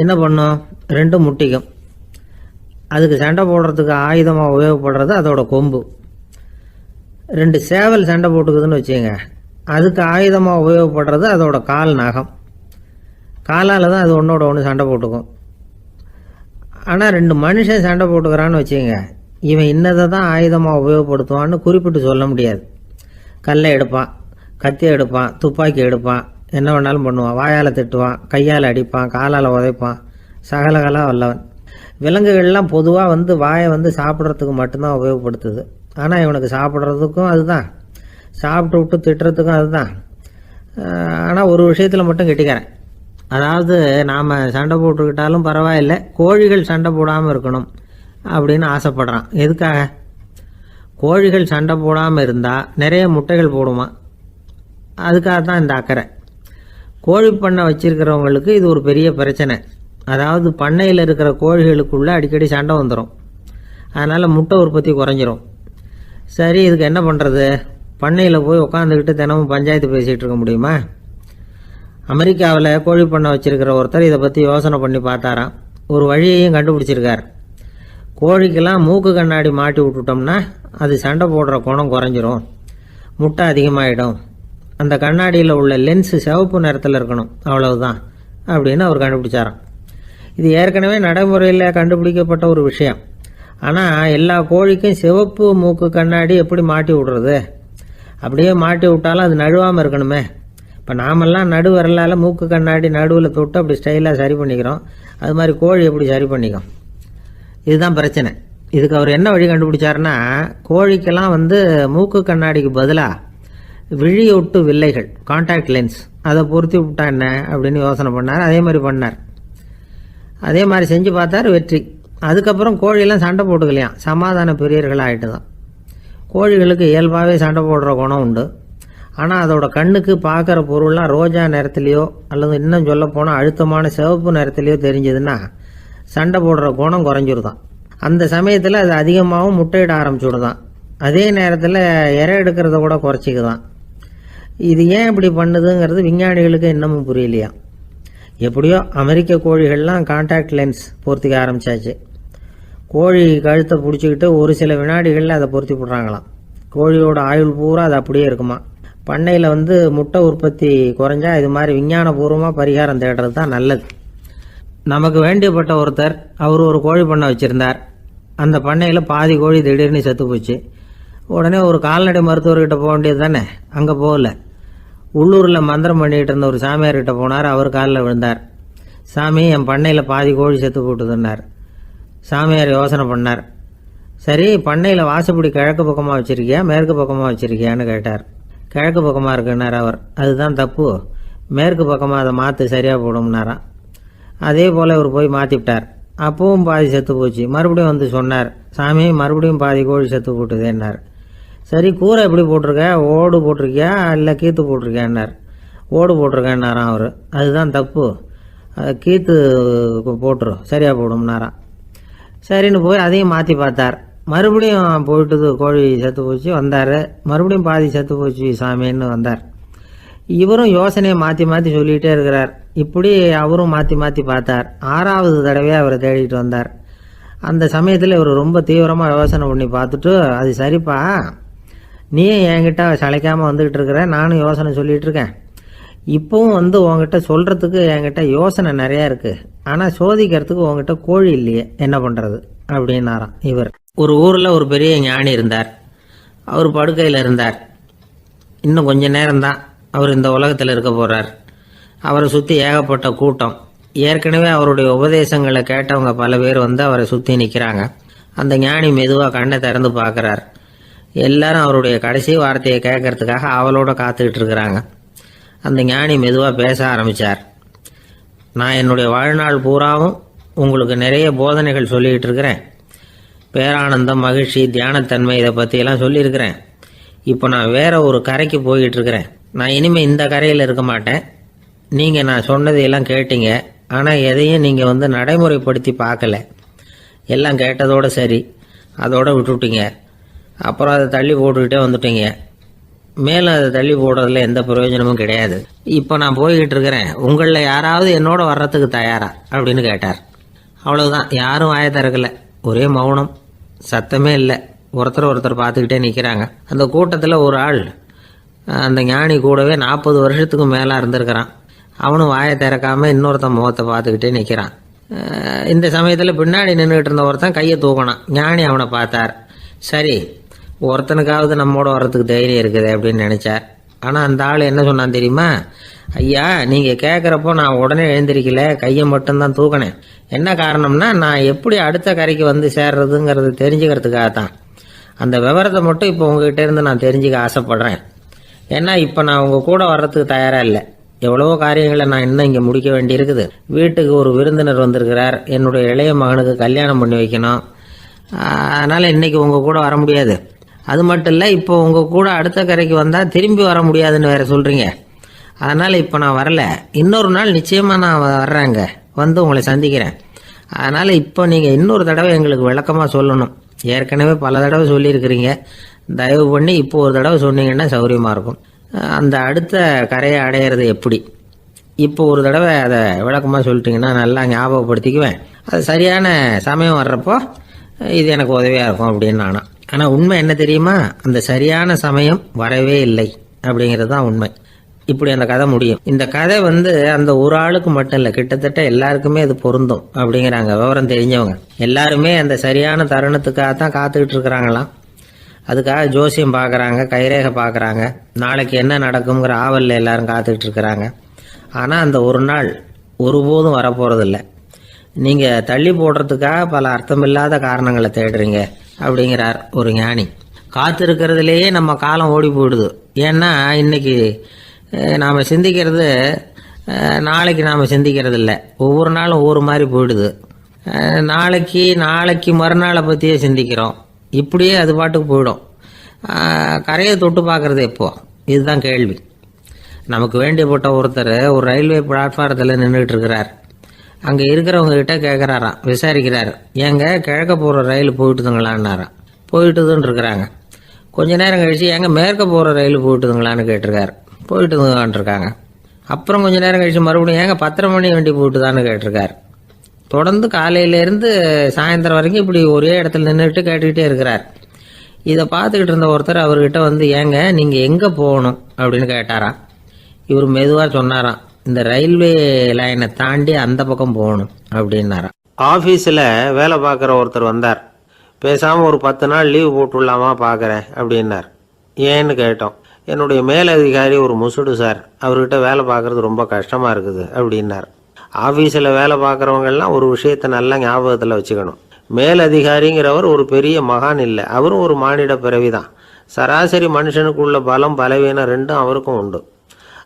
என்ன பண்ணும், 2 முட்டிக்கும். அதுக்கு சண்டை போடுறதுக்கு ஆயுதமாக உபயோகப்படுறது அதோட கொம்பு. 2 சேவல் சண்டை போட்டுக்குதுன்னு வச்சுங்க, அதுக்கு ஆயுதமாக உபயோகப்படுறது அதோட கால் நகம். காலால் தான் அது ஒன்றோட ஒன்று சண்டை போட்டுக்கும். ஆனால் 2 மனுஷன் சண்டை போட்டுக்கிறான்னு வச்சுங்க, இவன் இன்னதை தான் ஆயுதமாக உபயோகப்படுத்துவான்னு குறிப்பிட்டு சொல்ல முடியாது. கல்லை எடுப்பான், கத்தி எடுப்பான், துப்பாக்கி எடுப்பான், என்ன வேணாலும் பண்ணுவான். வாயால் திட்டுவான், கையால் அடிப்பான், காலால் உதைப்பான், சகலகலாக வல்லவன். விலங்குகள்லாம் பொதுவாக வாயை சாப்பிட்றதுக்கு மட்டும்தான் உபயோகப்படுத்துது. ஆனால் இவனுக்கு சாப்பிட்றதுக்கும் அதுதான், சாப்பிட்டு விட்டு திட்டுறதுக்கும் அதுதான். ஆனால் ஒரு விஷயத்தில் மட்டும் கெட்டிக்கிறேன். அதாவது நாம் சண்டை போட்டுக்கிட்டாலும் பரவாயில்லை, கோழிகள் சண்டை போடாமல் இருக்கணும் அப்படின்னு ஆசைப்படுறான். எதுக்காக? கோழிகள் சண்டை போடாமல் இருந்தால் நிறைய முட்டைகள் போடுமா, அதுக்காக தான் இந்த அக்கறை. கோழி பண்ணை வச்சிருக்கிறவங்களுக்கு இது ஒரு பெரிய பிரச்சனை. அதாவது பண்ணையில் இருக்கிற கோழிகளுக்குள்ளே அடிக்கடி சண்டை வந்துடும், அதனால் முட்டை உற்பத்தி குறைஞ்சிரும். சரி, இதுக்கு என்ன பண்ணுறது? பண்ணையில் போய் உட்காந்துக்கிட்டு தினமும் பஞ்சாயத்து பேசிகிட்டு இருக்க முடியுமா? அமெரிக்காவில் கோழி பண்ணை வச்சிருக்கிற ஒருத்தர் இதை பற்றி யோசனை பண்ணி பார்த்தாராம். ஒரு வழியையும் கண்டுபிடிச்சிருக்கார். கோழிக்கெல்லாம் மூக்கு கண்ணாடி மாட்டி விட்டுட்டோம்னா அது சண்டை போடுற குணம் குறைஞ்சிரும், முட்டை அதிகமாகிடும். அந்த கண்ணாடியில் உள்ள லென்ஸு சிவப்பு நிறத்தில் இருக்கணும், அவ்வளவுதான் அப்படின்னு அவர் கண்டுபிடிச்சாராம். இது ஏற்கனவே நடைமுறையில் கண்டுபிடிக்கப்பட்ட ஒரு விஷயம். ஆனால் எல்லா கோழிக்கும் சிவப்பு மூக்கு கண்ணாடி எப்படி மாட்டி விடுறது? அப்படியே மாட்டி விட்டாலும் அது நழுவாமல் இருக்கணுமே. இப்போ நாமெல்லாம் நடு வரலால் மூக்கு கண்ணாடி நடுவில் தொட்டு அப்படி ஸ்டைலாக சரி பண்ணிக்கிறோம். அது மாதிரி கோழி எப்படி சரி பண்ணிக்கும்? இதுதான் பிரச்சனை. இதுக்கு அவர் என்ன வழி கண்டுபிடிச்சாருன்னா, கோழிக்கெல்லாம் மூக்கு கண்ணாடிக்கு பதிலாக விழியொட்டு வில்லைகள், கான்டாக்ட் லென்ஸ், அதை பொருத்தி விட்டா என்ன அப்படின்னு யோசனை பண்ணார். அதே மாதிரி பண்ணார். அதே மாதிரி செஞ்சு பார்த்தார், வெற்றி. அதுக்கப்புறம் கோழியெல்லாம் சண்டை போட்டுக்கலையாம், சமாதான பிரியர்கள் ஆகிட்டு தான். கோழிகளுக்கு இயல்பாகவே சண்டை போடுற குணம் உண்டு. ஆனால் அதோட கண்ணுக்கு பார்க்குற பொருள்லாம் ரோஜா நிறத்துலையோ அல்லது இன்னும் சொல்ல போனால் அழுத்தமான சிவப்பு நிறத்துலையோ தெரிஞ்சதுன்னா சண்டை போடுற குணம் குறைஞ்சிருதான். அந்த சமயத்தில் அது அதிகமாகவும் முட்டையிட ஆரம்பிச்சுடுதான். அதே நேரத்தில் இறை எடுக்கிறத கூட குறைச்சிக்குதான். இது ஏன் இப்படி பண்ணுதுங்கிறது விஞ்ஞானிகளுக்கு இன்னமும் புரியலையா. எப்படியோ அமெரிக்க கோழிகள்லாம் கான்டாக்ட் லென்ஸ் பொருத்திக்க ஆரம்பித்தாச்சு. கோழி கழுத்தை பிடிச்சிக்கிட்டு ஒரு சில வினாடிகளில் அதை பொருத்தி போடுறாங்களாம். கோழியோட ஆயுள் பூரா அது அப்படியே இருக்குமா. பண்ணையில் முட்டை உற்பத்தி குறைஞ்சா இது மாதிரி விஞ்ஞானபூர்வமாக பரிகாரம் தேடுறது தான் நல்லது. நமக்கு வேண்டியப்பட்ட ஒருத்தர், அவர் ஒரு கோழி பண்ணை வச்சுருந்தார். அந்த பண்ணையில் பாதி கோழி திடீர்னு செத்து போச்சு. உடனே ஒரு கால்நடை மருத்துவர்கிட்ட போக வேண்டியது தானே. அங்கே போகல, உள்ளூரில் மந்திரம் பண்ணிகிட்டு இருந்த ஒரு சாமியார்கிட்ட போனார். அவர் காலில் விழுந்தார். சாமி, என் பண்ணையில் பாதி கோழி செத்து போட்டுதுன்னார். சாமியார் யோசனை பண்ணார். சரி, பண்ணையில் வாசப்படி கிழக்கு பக்கமாக வச்சுருக்கியா மேற்கு பக்கமாக வச்சுருக்கியான்னு கேட்டார். கிழக்கு பக்கமாக இருக்குன்னார் அவர். அதுதான் தப்பு, மேற்கு பக்கமாக அதை மாற்று, சரியாக போடும்னாராம். அதே போல் இவர் போய் மாற்றிவிட்டார். அப்பவும் பாதி செத்து போச்சு. மறுபடியும் சொன்னார், சாமி மறுபடியும் பாதி கோழி செத்து போட்டுதேன்னார். சரி, கூரை எப்படி போட்டிருக்க, ஓடு போட்டிருக்கியா இல்லை கீத்து போட்டிருக்கியான்னார். ஓடு போட்டிருக்கேன்னாராம் அவர். அதுதான் தப்பு, கீத்து போட்டுரும், சரியாக போடும்னாராம். சரின்னு போய் அதையும் மாற்றி பார்த்தார். மறுபடியும் போயிட்டுது, கோழி செத்து போச்சு. வந்தார், மறுபடியும் பாதி செத்து போச்சு சாமின்னு வந்தார். இவரும் யோசனையை மாற்றி மாற்றி சொல்லிகிட்டே இருக்கிறார். இப்படி அவரும் மாற்றி மாற்றி பார்த்தார். 6வது தடவையாக அவரை தேடிட்டு வந்தார். அந்த சமயத்தில் இவர் ரொம்ப தீவிரமாக யோசனை பண்ணி பார்த்துட்டு, அது சரிப்பா, நீயும் என்கிட்ட சளைக்காமல் வந்துக்கிட்டு இருக்கிற, நானும் யோசனை சொல்லிகிட்டு இருக்கேன். இப்போவும் உங்ககிட்ட சொல்கிறதுக்கு என்கிட்ட யோசனை நிறையா இருக்குது, ஆனால் சோதிக்கிறதுக்கு உங்ககிட்ட கோழி இல்லையே, என்ன பண்ணுறது அப்படின்னாராம் இவர். ஒரு ஊரில் ஒரு பெரிய ஞானி இருந்தார். அவர் படுக்கையில் இருந்தார். இன்னும் கொஞ்ச நேரம்தான் அவர் இந்த உலகத்தில் இருக்க போகிறார். அவரை சுற்றி ஏகப்பட்ட கூட்டம். ஏற்கனவே அவருடைய உபதேசங்களை கேட்டவங்க பல பேர் அவரை சுற்றி நிற்கிறாங்க. அந்த ஞானி மெதுவாக கண்ணை திறந்து பார்க்குறார். எல்லாரும் அவருடைய கடைசி வார்த்தையை கேட்கறதுக்காக அவளோட காத்துக்கிட்டு இருக்கிறாங்க. அந்த ஞானி மெதுவாக பேச ஆரம்பித்தார். நான் என்னுடைய வாழ்நாள் பூராவும் உங்களுக்கு நிறைய போதனைகள் சொல்லிக்கிட்டு இருக்கிறேன். பேரானந்தம், மகிழ்ச்சி, தியானத்தன்மை, இதை பற்றியெல்லாம் சொல்லியிருக்கிறேன். இப்போ நான் வேற ஒரு கரைக்கு போய்கிட்டு இருக்கிறேன். நான் இனிமேல் இந்த கரையில் இருக்க மாட்டேன். நீங்கள் நான் சொன்னதையெல்லாம் கேட்டீங்க, ஆனால் எதையும் நீங்கள் நடைமுறைப்படுத்தி பார்க்கல. எல்லாம் கேட்டதோடு சரி, அதோட விட்டுவிட்டீங்க. அப்புறம் அதை தள்ளி போட்டுக்கிட்டே வந்துட்டீங்க. மேலும் அதை தள்ளி போடுறதுல எந்த பிரயோஜனமும் கிடையாது. இப்போ நான் போய்கிட்டு இருக்கிறேன். உங்களில் யாராவது என்னோட வர்றதுக்கு தயாரா அப்படின்னு கேட்டார். அவ்வளவுதான், யாரும் வாயை திறக்கல. ஒரே மௌனம், சத்தமே இல்லை. ஒருத்தர் பார்த்துக்கிட்டே நிற்கிறாங்க. அந்த கூட்டத்தில் ஒரு ஆள் அந்த ஞானி கூடவே 40 வருஷத்துக்கு மேலே இருந்திருக்கிறான். அவனும் வாயை திறக்காமல் இன்னொருத்தன் முகத்தை பார்த்துக்கிட்டே நிற்கிறான். இந்த சமயத்தில் பின்னாடி நின்றுக்கிட்டு இருந்த ஒருத்தன் கையை தூக்கினான். ஞானி அவனை பார்த்தார். சரி, ஒருத்தனுக்காவது நம்மோட வர்றதுக்கு தைரியம் இருக்குது அப்படின்னு நினச்சார். ஆனால் அந்த ஆள் என்ன சொன்னான் தெரியுமா? ஐயா, நீங்கள் கேட்குறப்போ நான் உடனே எழுந்திருக்கல, கையை மட்டும்தான் தூக்கினேன். என்ன காரணம்னா, நான் எப்படி அடுத்த கரைக்கு சேர்றதுங்கிறது தெரிஞ்சுக்கிறதுக்காகத்தான். அந்த விவரத்தை மட்டும் இப்போ உங்ககிட்ட இருந்து நான் தெரிஞ்சுக்க ஆசைப்படுறேன். ஏன்னா இப்போ நான் உங்கள் கூட வர்றதுக்கு தயாராக இல்லை. எவ்வளவோ காரியங்களை நான் இன்னும் இங்கே முடிக்க வேண்டியிருக்குது. வீட்டுக்கு ஒரு விருந்தினர் வந்திருக்கிறார். என்னுடைய இளைய மகனுக்கு கல்யாணம் பண்ணி வைக்கணும். அதனால் இன்றைக்கி உங்கள் கூட வர முடியாது. அது மட்டும் இல்லை, இப்போ உங்கள் கூட அடுத்த கரைக்கு வந்தால் திரும்பி வர முடியாதுன்னு வேறு சொல்கிறீங்க. அதனால் இப்போ நான் வரல. இன்னொரு நாள் நிச்சயமாக நான் வர்றேங்க, உங்களை சந்திக்கிறேன். அதனால் இப்போ நீங்கள் இன்னொரு தடவை எங்களுக்கு விளக்கமாக சொல்லணும். ஏற்கனவே பல தடவை சொல்லியிருக்கிறீங்க. தயவு பண்ணி இப்போ ஒரு தடவை சொன்னீங்கன்னா சௌகரியமாக இருக்கும். அந்த அடுத்த கரையை அடையிறது எப்படி, இப்போ ஒரு தடவை அதை விளக்கமாக சொல்லிட்டீங்கன்னா நல்லா ஞாபகப்படுத்திக்குவேன். அது சரியான சமயம் வர்றப்போ இது எனக்கு உதவியாக இருக்கும் அப்படின்னு நானும். ஆனால் உண்மை என்ன தெரியுமா, அந்த சரியான சமயம் வரவே இல்லை அப்படிங்கிறது தான் உண்மை. இப்படி அந்த கதை முடியும். இந்த கதை அந்த ஒரு ஆளுக்கு மட்டும் இல்லை, கிட்டத்தட்ட எல்லாருக்குமே அது பொருந்தும் அப்படிங்கிறாங்க விவரம் தெரிஞ்சவங்க. எல்லாருமே அந்த சரியான தருணத்துக்காக தான் காத்துக்கிட்டு இருக்கிறாங்களாம். அதுக்காக ஜோசியம் பார்க்குறாங்க, கைரேகை பார்க்குறாங்க, நாளைக்கு என்ன நடக்குங்கிற ஆவலில் எல்லாரும் காத்துக்கிட்டு இருக்கிறாங்க. ஆனால் அந்த ஒரு நாள் ஒருபோதும் வரப்போகிறதில்ல. நீங்கள் தள்ளி போடுறதுக்காக பல அர்த்தமில்லாத காரணங்களை தேடுறீங்க அப்படிங்கிறார் ஒரு ஞானி. காத்திருக்கிறதுலேயே நம்ம காலம் ஓடி போயிடுது. ஏன்னா இன்னைக்கு நாம் சிந்திக்கிறது நாளைக்கு நாம் சிந்திக்கிறது இல்லை. ஒவ்வொரு நாளும் ஒவ்வொரு மாதிரி போயிடுது. நாளைக்கு மறுநாளை பற்றியே சிந்திக்கிறோம். இப்படியே அது பாட்டுக்கு போயிடும். கரையை தொட்டு பார்க்குறது எப்போ, இதுதான் கேள்வி. நமக்கு வேண்டியப்பட்ட ஒருத்தர் ஒரு ரயில்வே பிளாட்ஃபாரத்தில் நின்றுட்டு இருக்கிறார். அங்கே இருக்கிறவங்க கிட்ட கேட்குறாராம், விசாரிக்கிறார், ஏங்க கிழக்க போகிற ரயில் போயிட்டுதுங்களான்னாராம். போயிட்டுதுன்னு இருக்கிறாங்க. கொஞ்ச நேரம் கழிச்சு ஏங்க மேற்க போகிற ரயில் போயிட்டுதுங்களான்னு கேட்டிருக்காரு. போயிட்டுதுங்களான் இருக்காங்க. அப்புறம் கொஞ்ச நேரம் கழிச்சு மறுபடியும் ஏங்க 10:30 மணி வண்டி போயிட்டுதான்னு கேட்டிருக்காரு. தொடர்ந்து காலையிலேருந்து சாயந்தரம் வரைக்கும் இப்படி ஒரே இடத்துல நின்றுட்டு கேட்டுக்கிட்டே இருக்கிறார். இதை பார்த்துக்கிட்டு இருந்த ஒருத்தர் அவர்கிட்ட ஏங்க நீங்கள் எங்கே போகணும் அப்படின்னு கேட்டாராம். இவர் மெதுவாக சொன்னாராம், இந்த ரயில்வே லைனை தாண்டி அந்த பக்கம் போகணும் அப்படின்னாராம். ஆஃபீஸில் வேலை பார்க்குற ஒருத்தர் வந்தார். பேசாமல் ஒரு 10 நாள் லீவு போட்டுடலாமா பார்க்குறேன் அப்படின்னார். ஏன்னு கேட்டோம். என்னுடைய மேலதிகாரி ஒரு முசுடு சார், அவர்கிட்ட வேலை பார்க்குறது ரொம்ப கஷ்டமாக இருக்குது அப்படின்னார். ஆஃபீஸில் வேலை பார்க்குறவங்கெல்லாம் ஒரு விஷயத்தை நல்லா ஞாபகத்தில் வச்சுக்கணும். மேலதிகாரிங்கிறவர் ஒரு பெரிய மகான் இல்லை, அவரும் ஒரு மானிட பிறவி தான். சராசரி மனுஷனுக்குள்ள பலம் பலவீனம் ரெண்டும் அவருக்கும் உண்டு.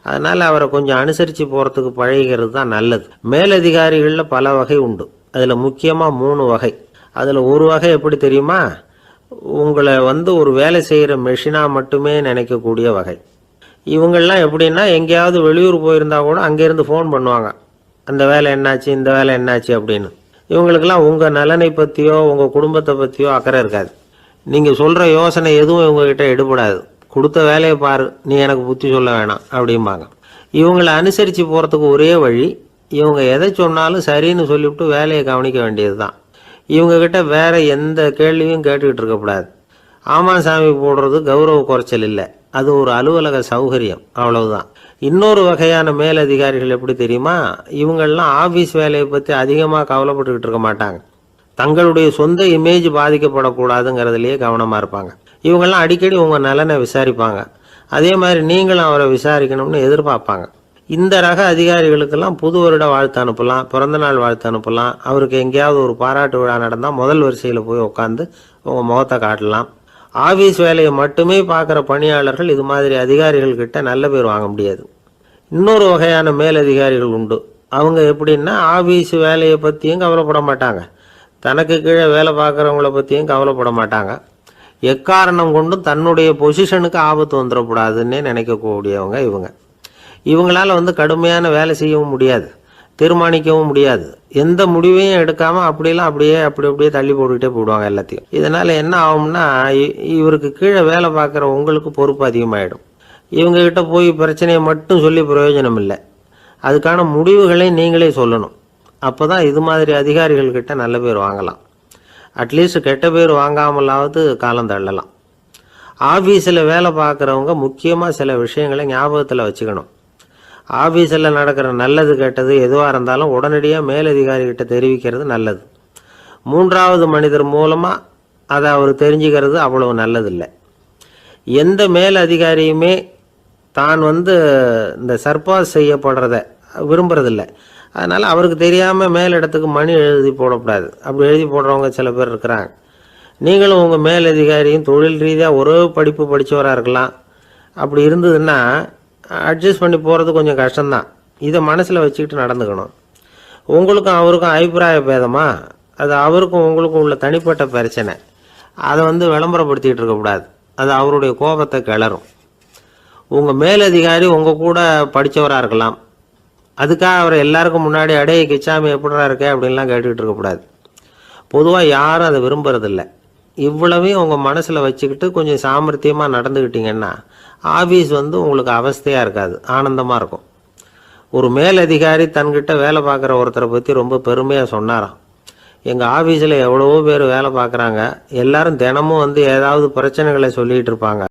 அதனால் அவரை கொஞ்சம் அனுசரித்து போகிறதுக்கு பழகிறது தான் நல்லது. மேலதிகாரிகளில் பல வகை உண்டு. அதில் முக்கியமாக 3 வகை. அதில் ஒரு வகை எப்படி தெரியுமா, உங்களை ஒரு வேலை செய்கிற மெஷினாக மட்டுமே நினைக்கக்கூடிய வகை. இவங்கள்லாம் எப்படின்னா, எங்கேயாவது வெளியூர் போயிருந்தா கூட அங்கேருந்து ஃபோன் பண்ணுவாங்க, அந்த வேலை என்னாச்சு, இந்த வேலை என்னாச்சு அப்படின்னு. இவங்களுக்கெல்லாம் உங்கள் நலனை பற்றியோ உங்கள் குடும்பத்தை பற்றியோ அக்கறை இருக்காது. நீங்கள் சொல்கிற யோசனை எதுவும் இவங்ககிட்ட எடுபடாது. கொடுத்த வேலையை பாரு, நீ எனக்கு புத்தி சொல்ல வேணாம் அப்படிம்பாங்க. இவங்களை அனுசரித்து போகிறதுக்கு ஒரே வழி, இவங்க எதை சொன்னாலும் சரின்னு சொல்லிவிட்டு வேலையை கவனிக்க வேண்டியது தான். இவங்ககிட்ட வேற எந்த கேள்வியும் கேட்டுக்கிட்டு இருக்கக்கூடாது. ஆமாம் சாமி போடுறது கௌரவ குறைச்சல் இல்லை, அது ஒரு அலுவலக சௌகரியம், அவ்வளவுதான். இன்னொரு வகையான மேலதிகாரிகள் எப்படி தெரியுமா, இவங்கெல்லாம் ஆஃபீஸ் வேலையை பற்றி அதிகமாக கவலைப்பட்டுக்கிட்டு இருக்க மாட்டாங்க. தங்களுடைய சொந்த இமேஜ் பாதிக்கப்படக்கூடாதுங்கிறதுலையே கவனமாக இருப்பாங்க. இவங்கெல்லாம் அடிக்கடி உங்கள் நலனை விசாரிப்பாங்க. அதே மாதிரி நீங்களும் அவரை விசாரிக்கணும்னு எதிர்பார்ப்பாங்க. இந்த ரக அதிகாரிகளுக்கெல்லாம் புது வருட வாழ்த்து அனுப்பலாம், பிறந்தநாள் வாழ்த்து அனுப்பலாம். அவருக்கு எங்கேயாவது ஒரு பாராட்டு விழா நடந்தால் முதல் வரிசையில் போய் உட்காந்து உங்கள் முகத்தை காட்டலாம். ஆஃபீஸ் வேலையை மட்டுமே பார்க்குற பணியாளர்கள் இது மாதிரி அதிகாரிகள்கிட்ட நல்ல பேர் வாங்க முடியாது. இன்னொரு வகையான மேலதிகாரிகள் உண்டு. அவங்க எப்படின்னா, ஆஃபீஸ் வேலையை பற்றியும் கவலைப்பட மாட்டாங்க, தனக்கு கீழே வேலை பார்க்குறவங்கள பற்றியும் கவலைப்பட மாட்டாங்க. எக்காரணம் கொண்டும் தன்னுடைய பொசிஷனுக்கு ஆபத்து வந்துடக்கூடாதுன்னே நினைக்கக்கூடியவங்க இவங்க. இவங்களால கடுமையான வேலை செய்யவும் முடியாது, தீர்மானிக்கவும் முடியாது. எந்த முடிவையும் எடுக்காமல் அப்படியே தள்ளி போட்டுக்கிட்டே போடுவாங்க எல்லாத்தையும். இதனால் என்ன ஆகும்னா, இவருக்கு கீழே வேலை பார்க்குற உங்களுக்கு பொறுப்பு அதிகமாகிடும். இவங்ககிட்ட போய் பிரச்சனையை மட்டும் சொல்லி பிரயோஜனம் இல்லை, அதுக்கான முடிவுகளை நீங்களே சொல்லணும். அப்போ தான் இது மாதிரி அதிகாரிகள்கிட்ட நல்ல பேர் வாங்கலாம். அட்லீஸ்ட் கெட்ட பேர் வாங்காமலாவது காலம் தள்ளலாம். ஆஃபீஸில் வேலை பார்க்குறவங்க முக்கியமாக சில விஷயங்களை ஞாபகத்தில் வச்சுக்கணும். ஆஃபீஸில் நடக்கிற நல்லது கெட்டது எதுவாக இருந்தாலும் உடனடியாக மேலதிகாரிகிட்ட தெரிவிக்கிறது நல்லது. 3வது மனிதர் மூலமாக அதை அவர் தெரிஞ்சுக்கிறது அவ்வளவு நல்லதில்லை. எந்த மேல் அதிகாரியுமே தான் இந்த சர்பாஸ் செய்யப்படுறத விரும்புறதில்லை. அதனால் அவருக்கு தெரியாமல் மேலிடத்துக்கு மணி எழுதி போடக்கூடாது. அப்படி எழுதி போடுறவங்க சில பேர் இருக்கிறாங்க. நீங்களும் உங்கள் மேலதிகாரியும் தொழில் ரீதியாக ஒரே படிப்பு படித்தவராக இருக்கலாம். அப்படி இருந்ததுன்னா அட்ஜஸ்ட் பண்ணி போகிறது கொஞ்சம் கஷ்டம்தான். இதை மனசில் வச்சுக்கிட்டு நடந்துக்கணும். உங்களுக்கும் அவருக்கும் அபிப்பிராய பேதமா, அது அவருக்கும் உங்களுக்கும் உள்ள தனிப்பட்ட பிரச்சனை, அதை விளம்பரப்படுத்திக்கிட்டு இருக்கக்கூடாது. அது அவருடைய கோபத்தை கிளறும். உங்கள் மேலதிகாரி உங்கள் கூட படித்தவராக இருக்கலாம், அதுக்காக அவரை எல்லாருக்கும் முன்னாடி அடைய கிச்சாமி எப்படிறா இருக்க அப்படின்லாம் கேட்டுக்கிட்டு இருக்கக்கூடாது. பொதுவாக யாரும் அதை விரும்புறதில்லை. இவ்வளவையும் உங்கள் மனசில் வச்சுக்கிட்டு கொஞ்சம் சாமர்த்தியமாக நடந்துக்கிட்டிங்கன்னா ஆஃபீஸ் உங்களுக்கு அவஸ்தையாக இருக்காது, ஆனந்தமாக இருக்கும். ஒரு மேலதிகாரி தன்கிட்ட வேலை பார்க்குற ஒருத்தரை பற்றி ரொம்ப பெருமையாக சொன்னாராம். எங்கள் ஆஃபீஸில் எவ்வளவோ பேர் வேலை பார்க்குறாங்க. எல்லாரும் தினமும் வந்து ஏதாவது பிரச்சனைகளை சொல்லிகிட்டு இருப்பாங்க.